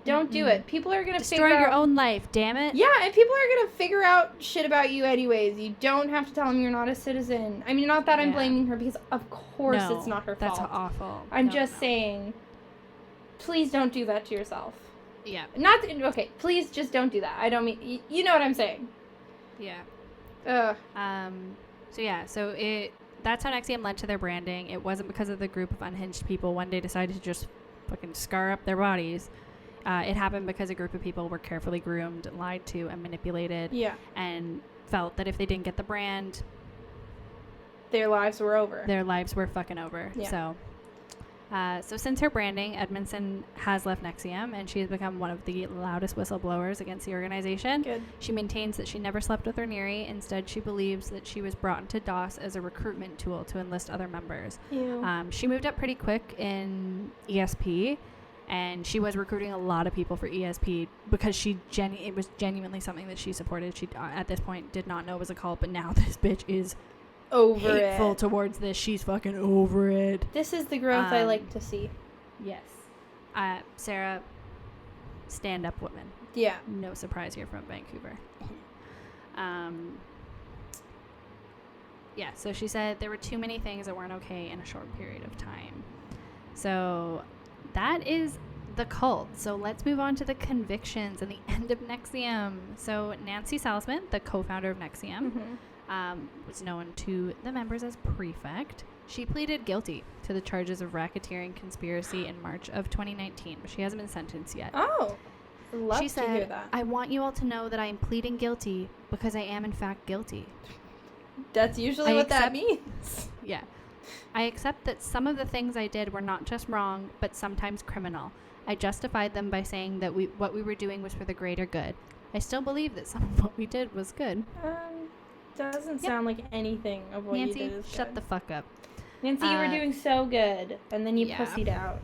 Don't do it. People are going to figure out... Destroy your own life, damn it. Yeah, and people are going to figure out shit about you anyways. You don't have to tell them you're not a citizen. I mean, not that I'm blaming her, because of course it's not her fault. That's awful. I'm just saying, please don't do that to yourself. Yeah. Okay, please just don't do that. I don't mean... You know what I'm saying. Yeah. Ugh. So that's how NXIVM led to their branding. It wasn't because of the group of unhinged people one day decided to just fucking scar up their bodies. It happened because a group of people were carefully groomed, lied to, and manipulated. Yeah. And felt that if they didn't get the brand, their lives were over. Their lives were fucking over. Yeah. So since her branding, Edmondson has left NXIVM, and she has become one of the loudest whistleblowers against the organization. Good. She maintains that she never slept with Raniere. Instead, she believes that she was brought into DOS as a recruitment tool to enlist other members. She moved up pretty quick in ESP. And she was recruiting a lot of people for ESP because it was genuinely something that she supported. She, at this point, did not know it was a cult, but now this bitch is hateful towards this. She's fucking over it. This is the growth I like to see. Yes. Sarah, stand-up woman. Yeah. No surprise here from Vancouver. Yeah, so she said there were too many things that weren't okay in a short period of time. So... that is the cult. So let's move on to the convictions and the end of NXIVM. So Nancy Salzman, the co-founder of NXIVM, was known to the members as Prefect. She pleaded guilty to the charges of racketeering conspiracy in March of 2019, but she hasn't been sentenced yet. Oh, love she to said, hear that. I want you all to know that I am pleading guilty because I am in fact guilty. That's usually what that means. Yeah. I accept that some of the things I did were not just wrong, but sometimes criminal. I justified them by saying that what we were doing was for the greater good. I still believe that some of what we did was good. Doesn't sound like anything of what Nancy, you did is shut good. the fuck up. Nancy, you were doing so good, and then you pussied out.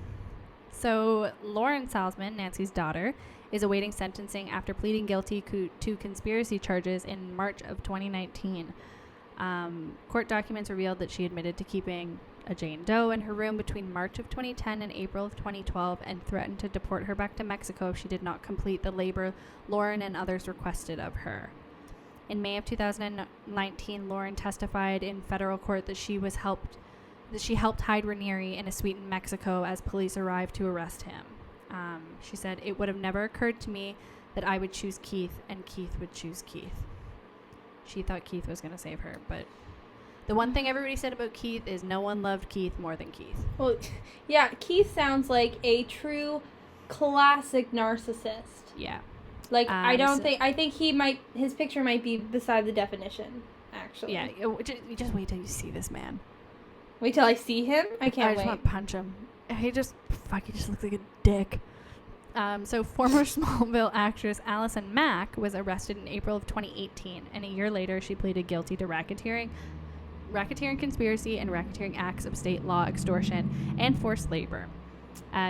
So Lauren Salzman, Nancy's daughter, is awaiting sentencing after pleading guilty to conspiracy charges in March of 2019. Court documents revealed that she admitted to keeping a Jane Doe in her room between March of 2010 and April of 2012 and threatened to deport her back to Mexico if she did not complete the labor Lauren and others requested of her. In May of 2019, Lauren testified in federal court that she helped hide Raniere in a suite in Mexico as police arrived to arrest him. She said, "It would have never occurred to me that I would choose Keith and Keith would choose Keith." She thought Keith was going to save her, but the one thing everybody said about Keith is no one loved Keith more than Keith. Well, yeah, Keith sounds like a true classic narcissist. Yeah. Like, I think his picture might be beside the definition, actually. Yeah, just wait till you see this man. Wait till I see him? I can't wait. I just want to punch him. He just looks like a dick. So former Smallville actress Allison Mack was arrested in April of 2018, and a year later she pleaded guilty to racketeering conspiracy, and racketeering acts of state law extortion and forced labor.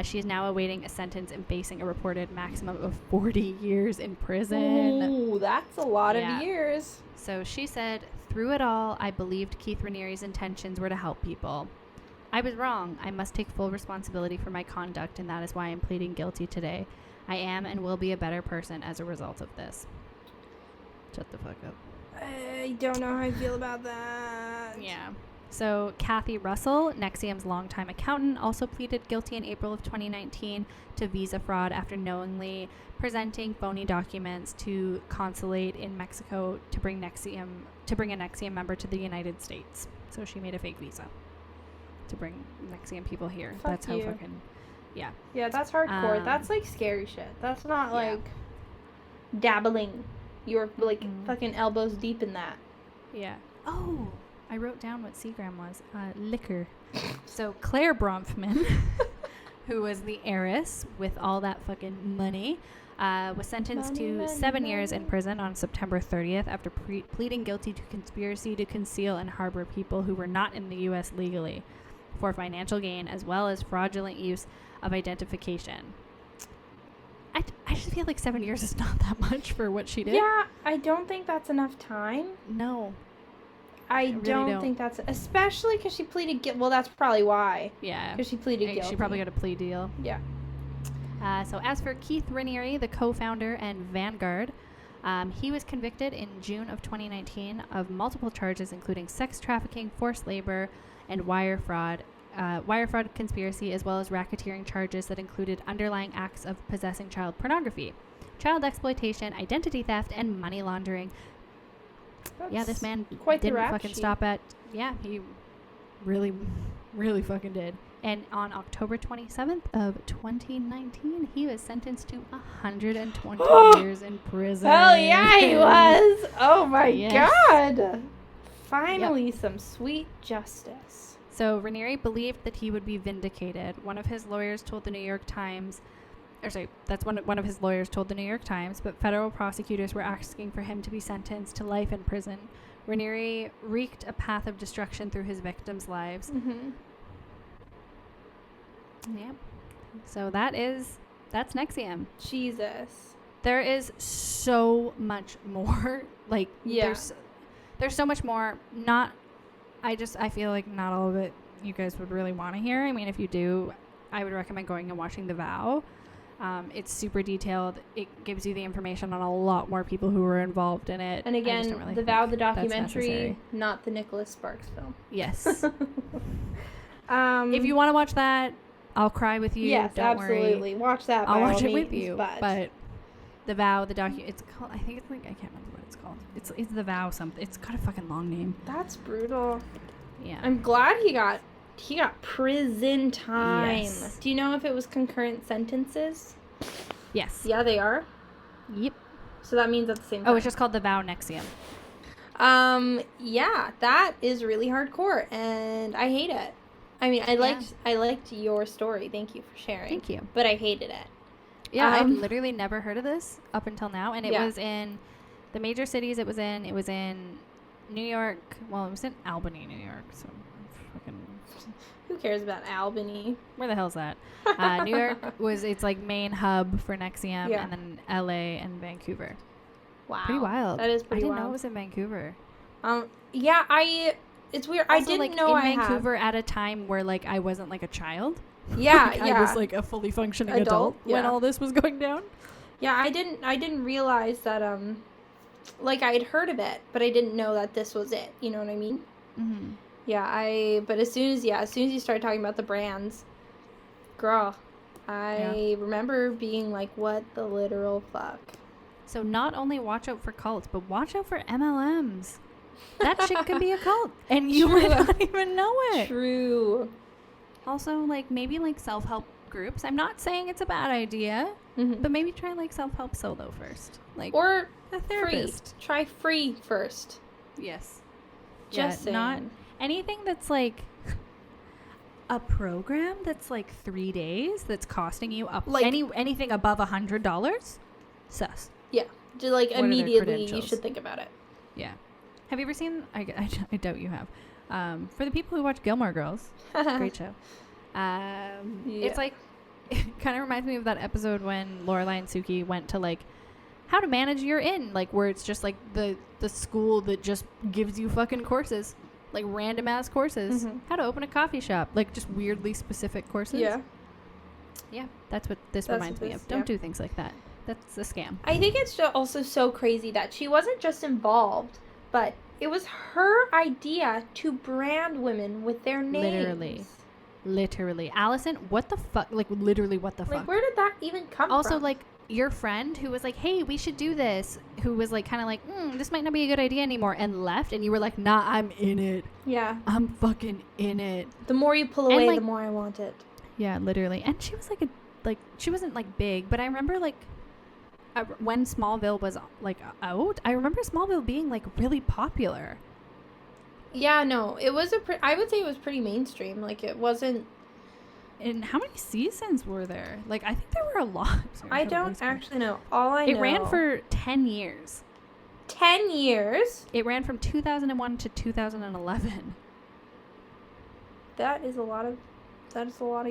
She is now awaiting a sentence and facing a reported maximum of 40 years in prison. Ooh, that's a lot of years. So she said, "Through it all, I believed Keith Raniere's intentions were to help people. I was wrong. I must take full responsibility for my conduct, and that is why I'm pleading guilty today. I am and will be a better person as a result of this." Shut the fuck up. I don't know how I feel about that. Yeah. So Kathy Russell, NXIVM's longtime accountant, also pleaded guilty in April of 2019 to visa fraud after knowingly presenting phony documents to consulate in Mexico to bring a NXIVM member to the United States. So she made a fake visa to bring NXIVM people here. That's how fucking... Yeah. Yeah, that's hardcore. That's like scary shit. That's not like dabbling. You're like fucking elbows deep in that. Yeah. Oh, I wrote down what Seagram was. Liquor. So Claire Bronfman, who was the heiress with all that fucking money, was sentenced to 7 years in prison on September 30th after pleading guilty to conspiracy to conceal and harbor people who were not in the U.S. legally for financial gain, as well as fraudulent use of identification. I just feel like 7 years is not that much for what she did. Yeah, I don't think that's enough time. No. I really don't think that's... Especially because she pleaded guilty. Well, that's probably why. Yeah. Because she pleaded guilty. She probably got a plea deal. Yeah. So as for Keith Raniere, the co-founder and Vanguard, he was convicted in June of 2019 of multiple charges, including sex trafficking, forced labor, and wire fraud conspiracy, as well as racketeering charges that included underlying acts of possessing child pornography, child exploitation, identity theft, and money laundering. That's this man didn't fucking stop at... Yeah, he really, really fucking did. And on October 27th of 2019, he was sentenced to 120 years in prison. Hell yeah, he was! Oh my god! Finally, some sweet justice. So Raniere believed that he would be vindicated. One of his lawyers told the New York Times... one of his lawyers told the New York Times, but federal prosecutors were asking for him to be sentenced to life in prison. Raniere wreaked a path of destruction through his victims' lives. Mm-hmm. Yeah. So that's NXIVM. Jesus. There is so much more. Like, there's so much more. I feel like not all of it you guys would really want to hear. I mean, if you do, I would recommend going and watching The Vow. It's super detailed. It gives you the information on a lot more people who were involved in it. And again, The Vow, the documentary, not the Nicholas Sparks film. Yes. If you want to watch that, I'll cry with you. Yes, Don't absolutely. worry. Watch that. I'll watch it with you. But The Vow, the it's called. I think it's like, I can't remember what it's called. It's The Vow something. It's got a fucking long name. That's brutal. Yeah. I'm glad he got prison time. Yes. Do you know if it was concurrent sentences? Yes. Yeah, they are. Yep. So that means at the same time. Oh, it's just called The Vow NXIVM. Yeah, that is really hardcore, and I hate it. I mean, I liked your story. Thank you for sharing. Thank you. But I hated it. Yeah, I've literally never heard of this up until now, and it was in the major cities. It was in New York. Well, it was in Albany, New York. So, fucking. Who cares about Albany? Where the hell's that? New York it's like main hub for NXIVM, and then LA and Vancouver. Wow. Pretty wild. That is pretty wild. I didn't know it was in Vancouver. Yeah, It's weird. Also, I didn't like, know in Vancouver at a time where, like, I wasn't, like, a child. Yeah, like, I was, like, a fully functioning adult when all this was going down. Yeah, I didn't realize that, like, I had heard of it, but I didn't know that this was it. You know what I mean? Mm-hmm. Yeah, but as soon as you started talking about the brands, girl, I remember being like, what the literal fuck? So not only watch out for cults, but watch out for MLMs. That shit could be a cult, and you might not even know it. True. Also, like, maybe, like, self-help groups. I'm not saying it's a bad idea, but maybe try, like, self-help solo first. Like, or a therapist. Try free first. Yes. Just saying. Not anything that's, like, a program that's, like, 3 days that's costing you like anything above $100, sus. Yeah. Just, like, immediately you should think about it. Yeah. Have you ever seen, I doubt you have, for the people who watch Gilmore Girls, great show. It's like, it kind of reminds me of that episode when Lorelai and Suki went to, like, how to manage your inn, like, where it's just, like, the school that just gives you fucking courses, like, random ass courses. How to open a coffee shop, like, just weirdly specific courses. Yeah, that's what this reminds me of. Don't do things like that. That's a scam. I think it's also so crazy that she wasn't just involved, but it was her idea to brand women with their names. Literally. Allison, what the fuck? Like, literally, what the fuck? Like, where did that even come from? Also, like, your friend who was like, hey, we should do this, who was, like, kind of like, this might not be a good idea anymore, and left, and you were like, nah, I'm in it. Yeah. I'm fucking in it. The more you pull away, like, the more I want it. Yeah, literally. And she was, like, she wasn't, like, big, but I remember, like, when Smallville was, like, out, I remember Smallville being, like, really popular. Yeah, no, it was I would say it was pretty mainstream. Like, it wasn't. And how many seasons were there? Like, I think there were a lot. Sorry, I don't actually know. All I know. It ran for 10 years. 10 years? It ran from 2001 to 2011. That is a lot of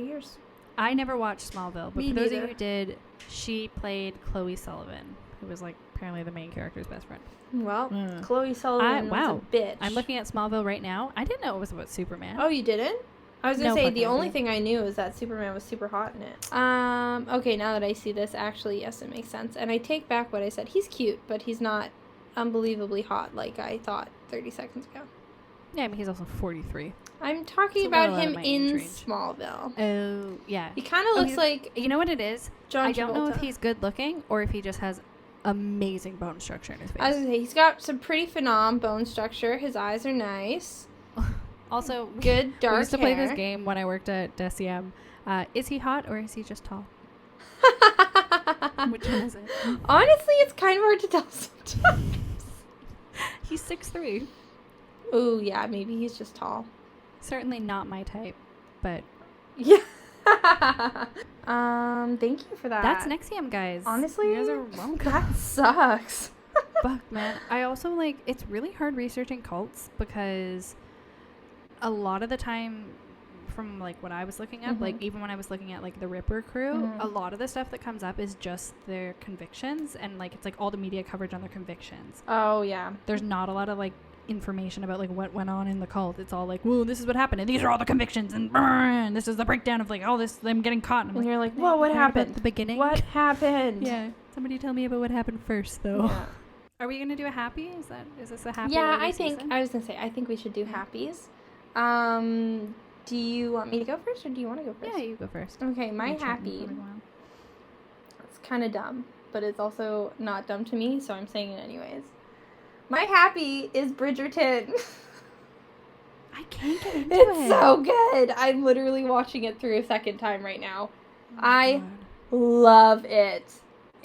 years. I never watched Smallville, but for those of you who did, she played Chloe Sullivan, who was, like, apparently the main character's best friend. Well, Chloe Sullivan was a bitch. I'm looking at Smallville right now. I didn't know it was about Superman. Oh, you didn't? I was going to say, the only thing I knew is that Superman was super hot in it. Okay, now that I see this, actually, yes, it makes sense. And I take back what I said. He's cute, but he's not unbelievably hot like I thought 30 seconds ago. Yeah, I mean, he's also 43. I'm talking about him in Smallville. Oh, yeah. He kind of looks like... You know what it is? John Travolta. I don't know if he's good looking or if he just has amazing bone structure in his face. I was going to say, he's got some pretty phenom bone structure. His eyes are nice. Also, good dark hair. We used to play this game when I worked at SEM. Is he hot or is he just tall? Which one is it? Honestly, it's kind of hard to tell sometimes. He's 6'3". Ooh, yeah, maybe he's just tall. Certainly not my type, but... Yeah. Thank you for that. That's NXIVM, guys. Honestly, you guys are welcome. That sucks. Fuck, man. I also, like, it's really hard researching cults because a lot of the time, from, like, what I was looking up, like, even when I was looking at, like, the Ripper crew, a lot of the stuff that comes up is just their convictions, and, like, it's, like, all the media coverage on their convictions. Oh, yeah. There's not a lot of, like, information about, like, what went on in the cult. It's all like, well, this is what happened, and these are all the convictions, and this is the breakdown of, like, all this, them getting caught. And you're like, whoa, what happened? At the beginning? What happened? Yeah. Somebody tell me about what happened first, though. Yeah. Are we going to do a happy? Is this a happy? Yeah, I think we should do happies. Do you want me to go first, or do you want to go first? Yeah, you go first. Okay, my happy. It's kind of dumb, but it's also not dumb to me, so I'm saying it anyways. My happy is Bridgerton. I can't get into it. It's so good. I'm literally watching it through a second time right now. I love it.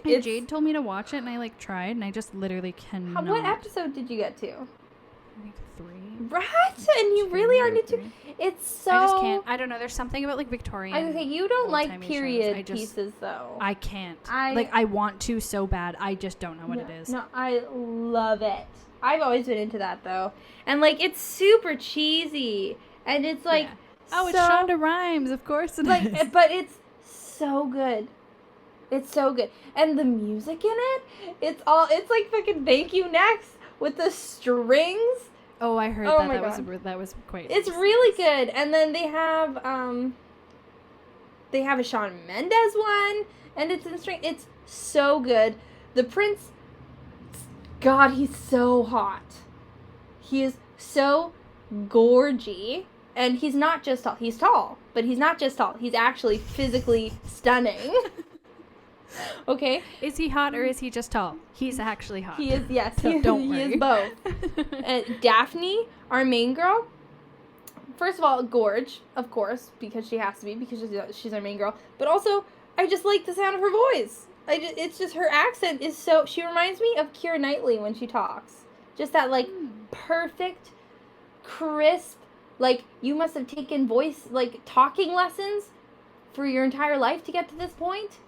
Jade told me to watch it, and I, like, tried, and I just literally cannot. What episode did you get to? I think 3. Right? And you really are into... It's so... I just can't. I don't know. There's something about, like, Victorian... I was going to say, you don't like period pieces, though. I can't. I want to so bad. I just don't know what it is. No, I love it. I've always been into that, though. And, like, it's super cheesy. And it's, like... Yeah. Oh, it's Shonda Rhimes. Of course it is. But it's so good. It's so good. And the music in it, it's like fucking Thank You Next with the strings Oh, I heard that. That was quite. It's really good. And then they have a Shawn Mendes one, and it's in string. It's so good. The Prince, God, he's so hot. He is so gorgy, and he's not just tall. He's tall, but he's not just tall. He's actually physically stunning. Okay? Is he hot or is he just tall? He's actually hot. He is, yes. So don't worry. He is both. And Daphne, our main girl, first of all, gorge, of course, because she has to be, because she's our main girl. But also, I just like the sound of her voice. It's just, her accent is so, she reminds me of Keira Knightley when she talks. Just that, like, perfect, crisp, like, you must have taken talking lessons for your entire life to get to this point.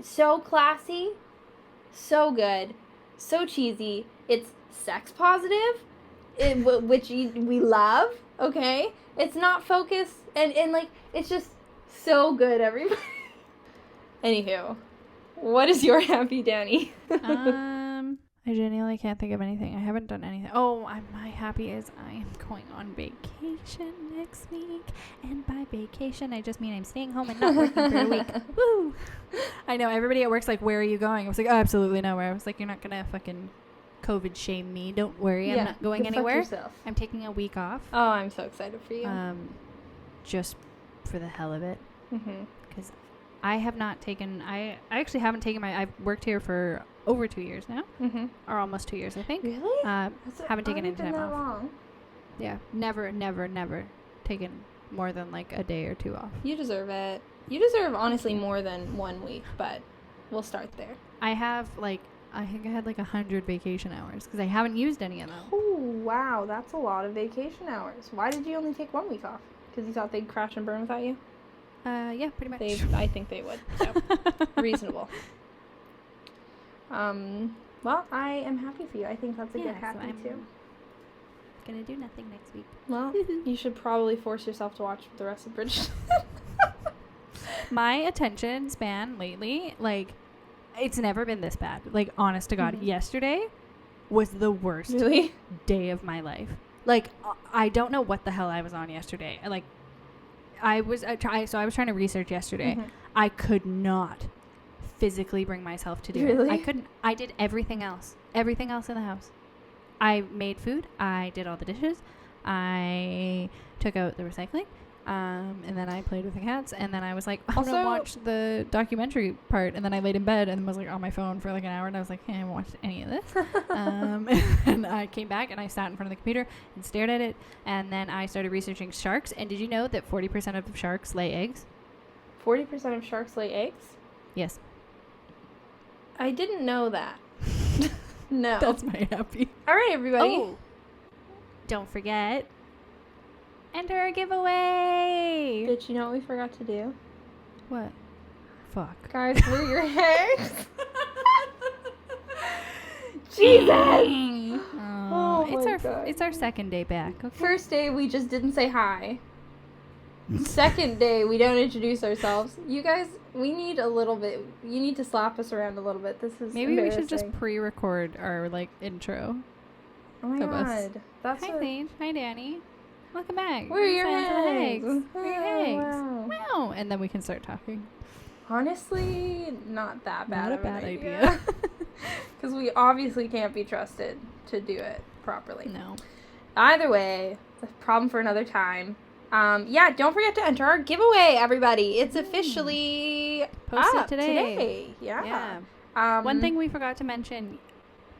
So classy, so good, so cheesy. It's sex positive, which we love, okay? It's not focused, and like, it's just so good, everybody. Anywho, what is your happy, Danny? I genuinely can't think of anything. I haven't done anything. Oh, my happy is I am going on vacation next week. And by vacation, I just mean I'm staying home and not working for a week. Woo! I know, everybody at work's like, where are you going? I was like, oh, absolutely nowhere. I was like, you're not going to fucking COVID shame me. Don't worry. I'm not going anywhere. I'm taking a week off. Oh, I'm so excited for you. Just for the hell of it. Mm-hmm. Because I have not taken, I actually haven't taken I've worked here for over 2 years now. Mm-hmm. Or almost 2 years, I think. Really? Haven't taken any time off. Long. Yeah. Never taken more than like a day or two off. You deserve it. You deserve, honestly, more than 1 week, but we'll start there. I have I think I had 100 vacation hours because I haven't used any of them. Oh, wow. That's a lot of vacation hours. Why did you only take 1 week off? Because you thought they'd crash and burn without you? Yeah, pretty much. I think they would. So, reasonable. Well, I am happy for you. I think that's a good happy, too. Gonna do nothing next week. Well, you should probably force yourself to watch the rest of Bridgerton. My attention span lately, it's never been this bad. Honest to God, yesterday was the worst day of my life. I don't know what the hell I was on yesterday. I was trying to research yesterday. Mm-hmm. I could not physically bring myself to do it. I couldn't. I did everything else in the house. I made food. I did all the dishes. I took out the recycling. And then I played with the cats. And then I was like, I'm going to watch the documentary part. And then I laid in bed and was on my phone for an hour. And I was like, hey, I haven't watched any of this. And I came back and I sat in front of the computer and stared at it. And then I started researching sharks. And did you know that 40% of sharks lay eggs? 40% of sharks lay eggs? Yes. I didn't know that. No. That's my happy. All right, everybody. Oh, don't forget. Enter our giveaway. Bitch, you know what we forgot to do? What? Fuck. Guys, we're your hags. Jesus! Oh, it's our second day back. Okay? First day, we just didn't say hi. Second day, we don't introduce ourselves. You guys, we need a little bit. You need to slap us around a little bit. This is maybe we should just pre-record our intro. Oh my god, that's hi, Paige. Hi, Danny. Welcome back. We're your hags. We're your hags. Wow. And then we can start talking. Honestly, not that bad. Not a bad idea. Because we obviously can't be trusted to do it properly. No. Either way, it's a problem for another time. Don't forget to enter our giveaway, everybody. It's officially posted up today. Yeah. One thing we forgot to mention,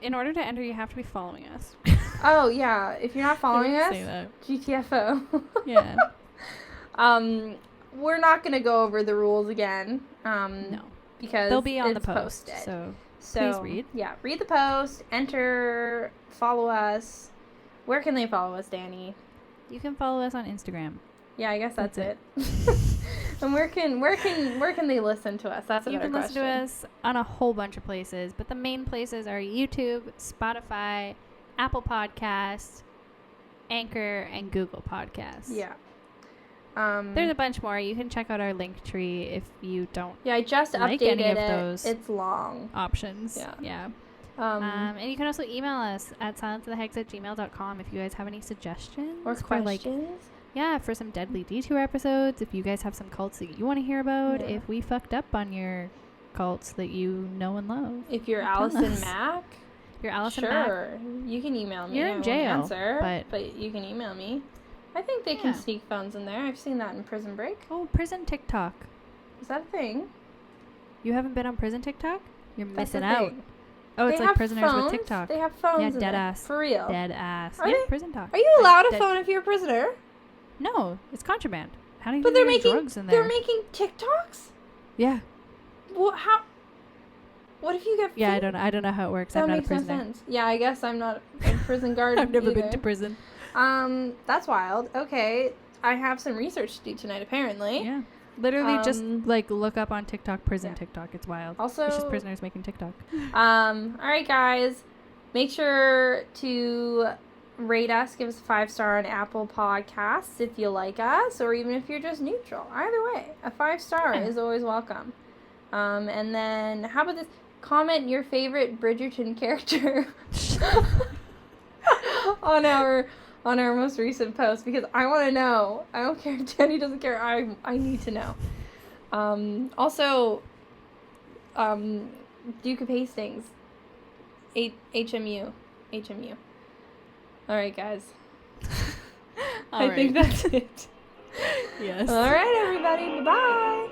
in order to enter, you have to be following us. Oh, yeah. If you're not following us, GTFO. Yeah. We're not going to go over the rules again. No. Because they'll be on the post. Posted. So please read. Yeah, read the post, enter, follow us. Where can they follow us, Danny? You can follow us on Instagram. Yeah, I guess that's it. And where can they listen to us? That's a better question. You can listen to us on a whole bunch of places, but the main places are YouTube, Spotify, Apple Podcasts, Anchor, and Google Podcasts. Yeah. There's a bunch more. You can check out our link tree if you don't. Yeah, I just like updated any of those. It's long options. Yeah. And you can also email us at silenceofthehags@gmail.com if you guys have any suggestions or questions. For some Deadly Detour episodes. If you guys have some cults that you want to hear about, if we fucked up on your cults that you know and love. If you're Allison Mack, you're Allison Mack. Sure, you can email me. You're in jail, but you can email me. I think they can sneak phones in there. I've seen that in Prison Break. Oh, Prison TikTok. Is that a thing? You haven't been on Prison TikTok? You're missing out. Oh, it's like prisoners phones. with TikTok. They have phones. Yeah, dead ass. For real. Dead ass. Prison talk. Are you allowed a phone if you're a prisoner? No, it's contraband. How do you think they're making drugs in there? They're making TikToks? Yeah. Well, how? What if you get? Yeah, I don't know how it works. I'm not a prisoner. No sense. Yeah, I guess I'm not a prison guard. I've never either. been to prison. That's wild. Okay, I have some research to do tonight. Apparently. Yeah. Literally, just like look up on TikTok prison TikTok. It's wild. Also, it's just prisoners making TikTok. All right, guys, make sure to rate us. Give us a 5-star on Apple Podcasts if you like us, or even if you're just neutral. Either way, a 5-star is always welcome. And then how about this? Comment your favorite Bridgerton character on our most recent post, because I want to know. I don't care if Jenny doesn't care. I need to know. Also, Duke of Hastings, HMU. All right, guys. I think that's it. Yes. All right, everybody. Bye-bye.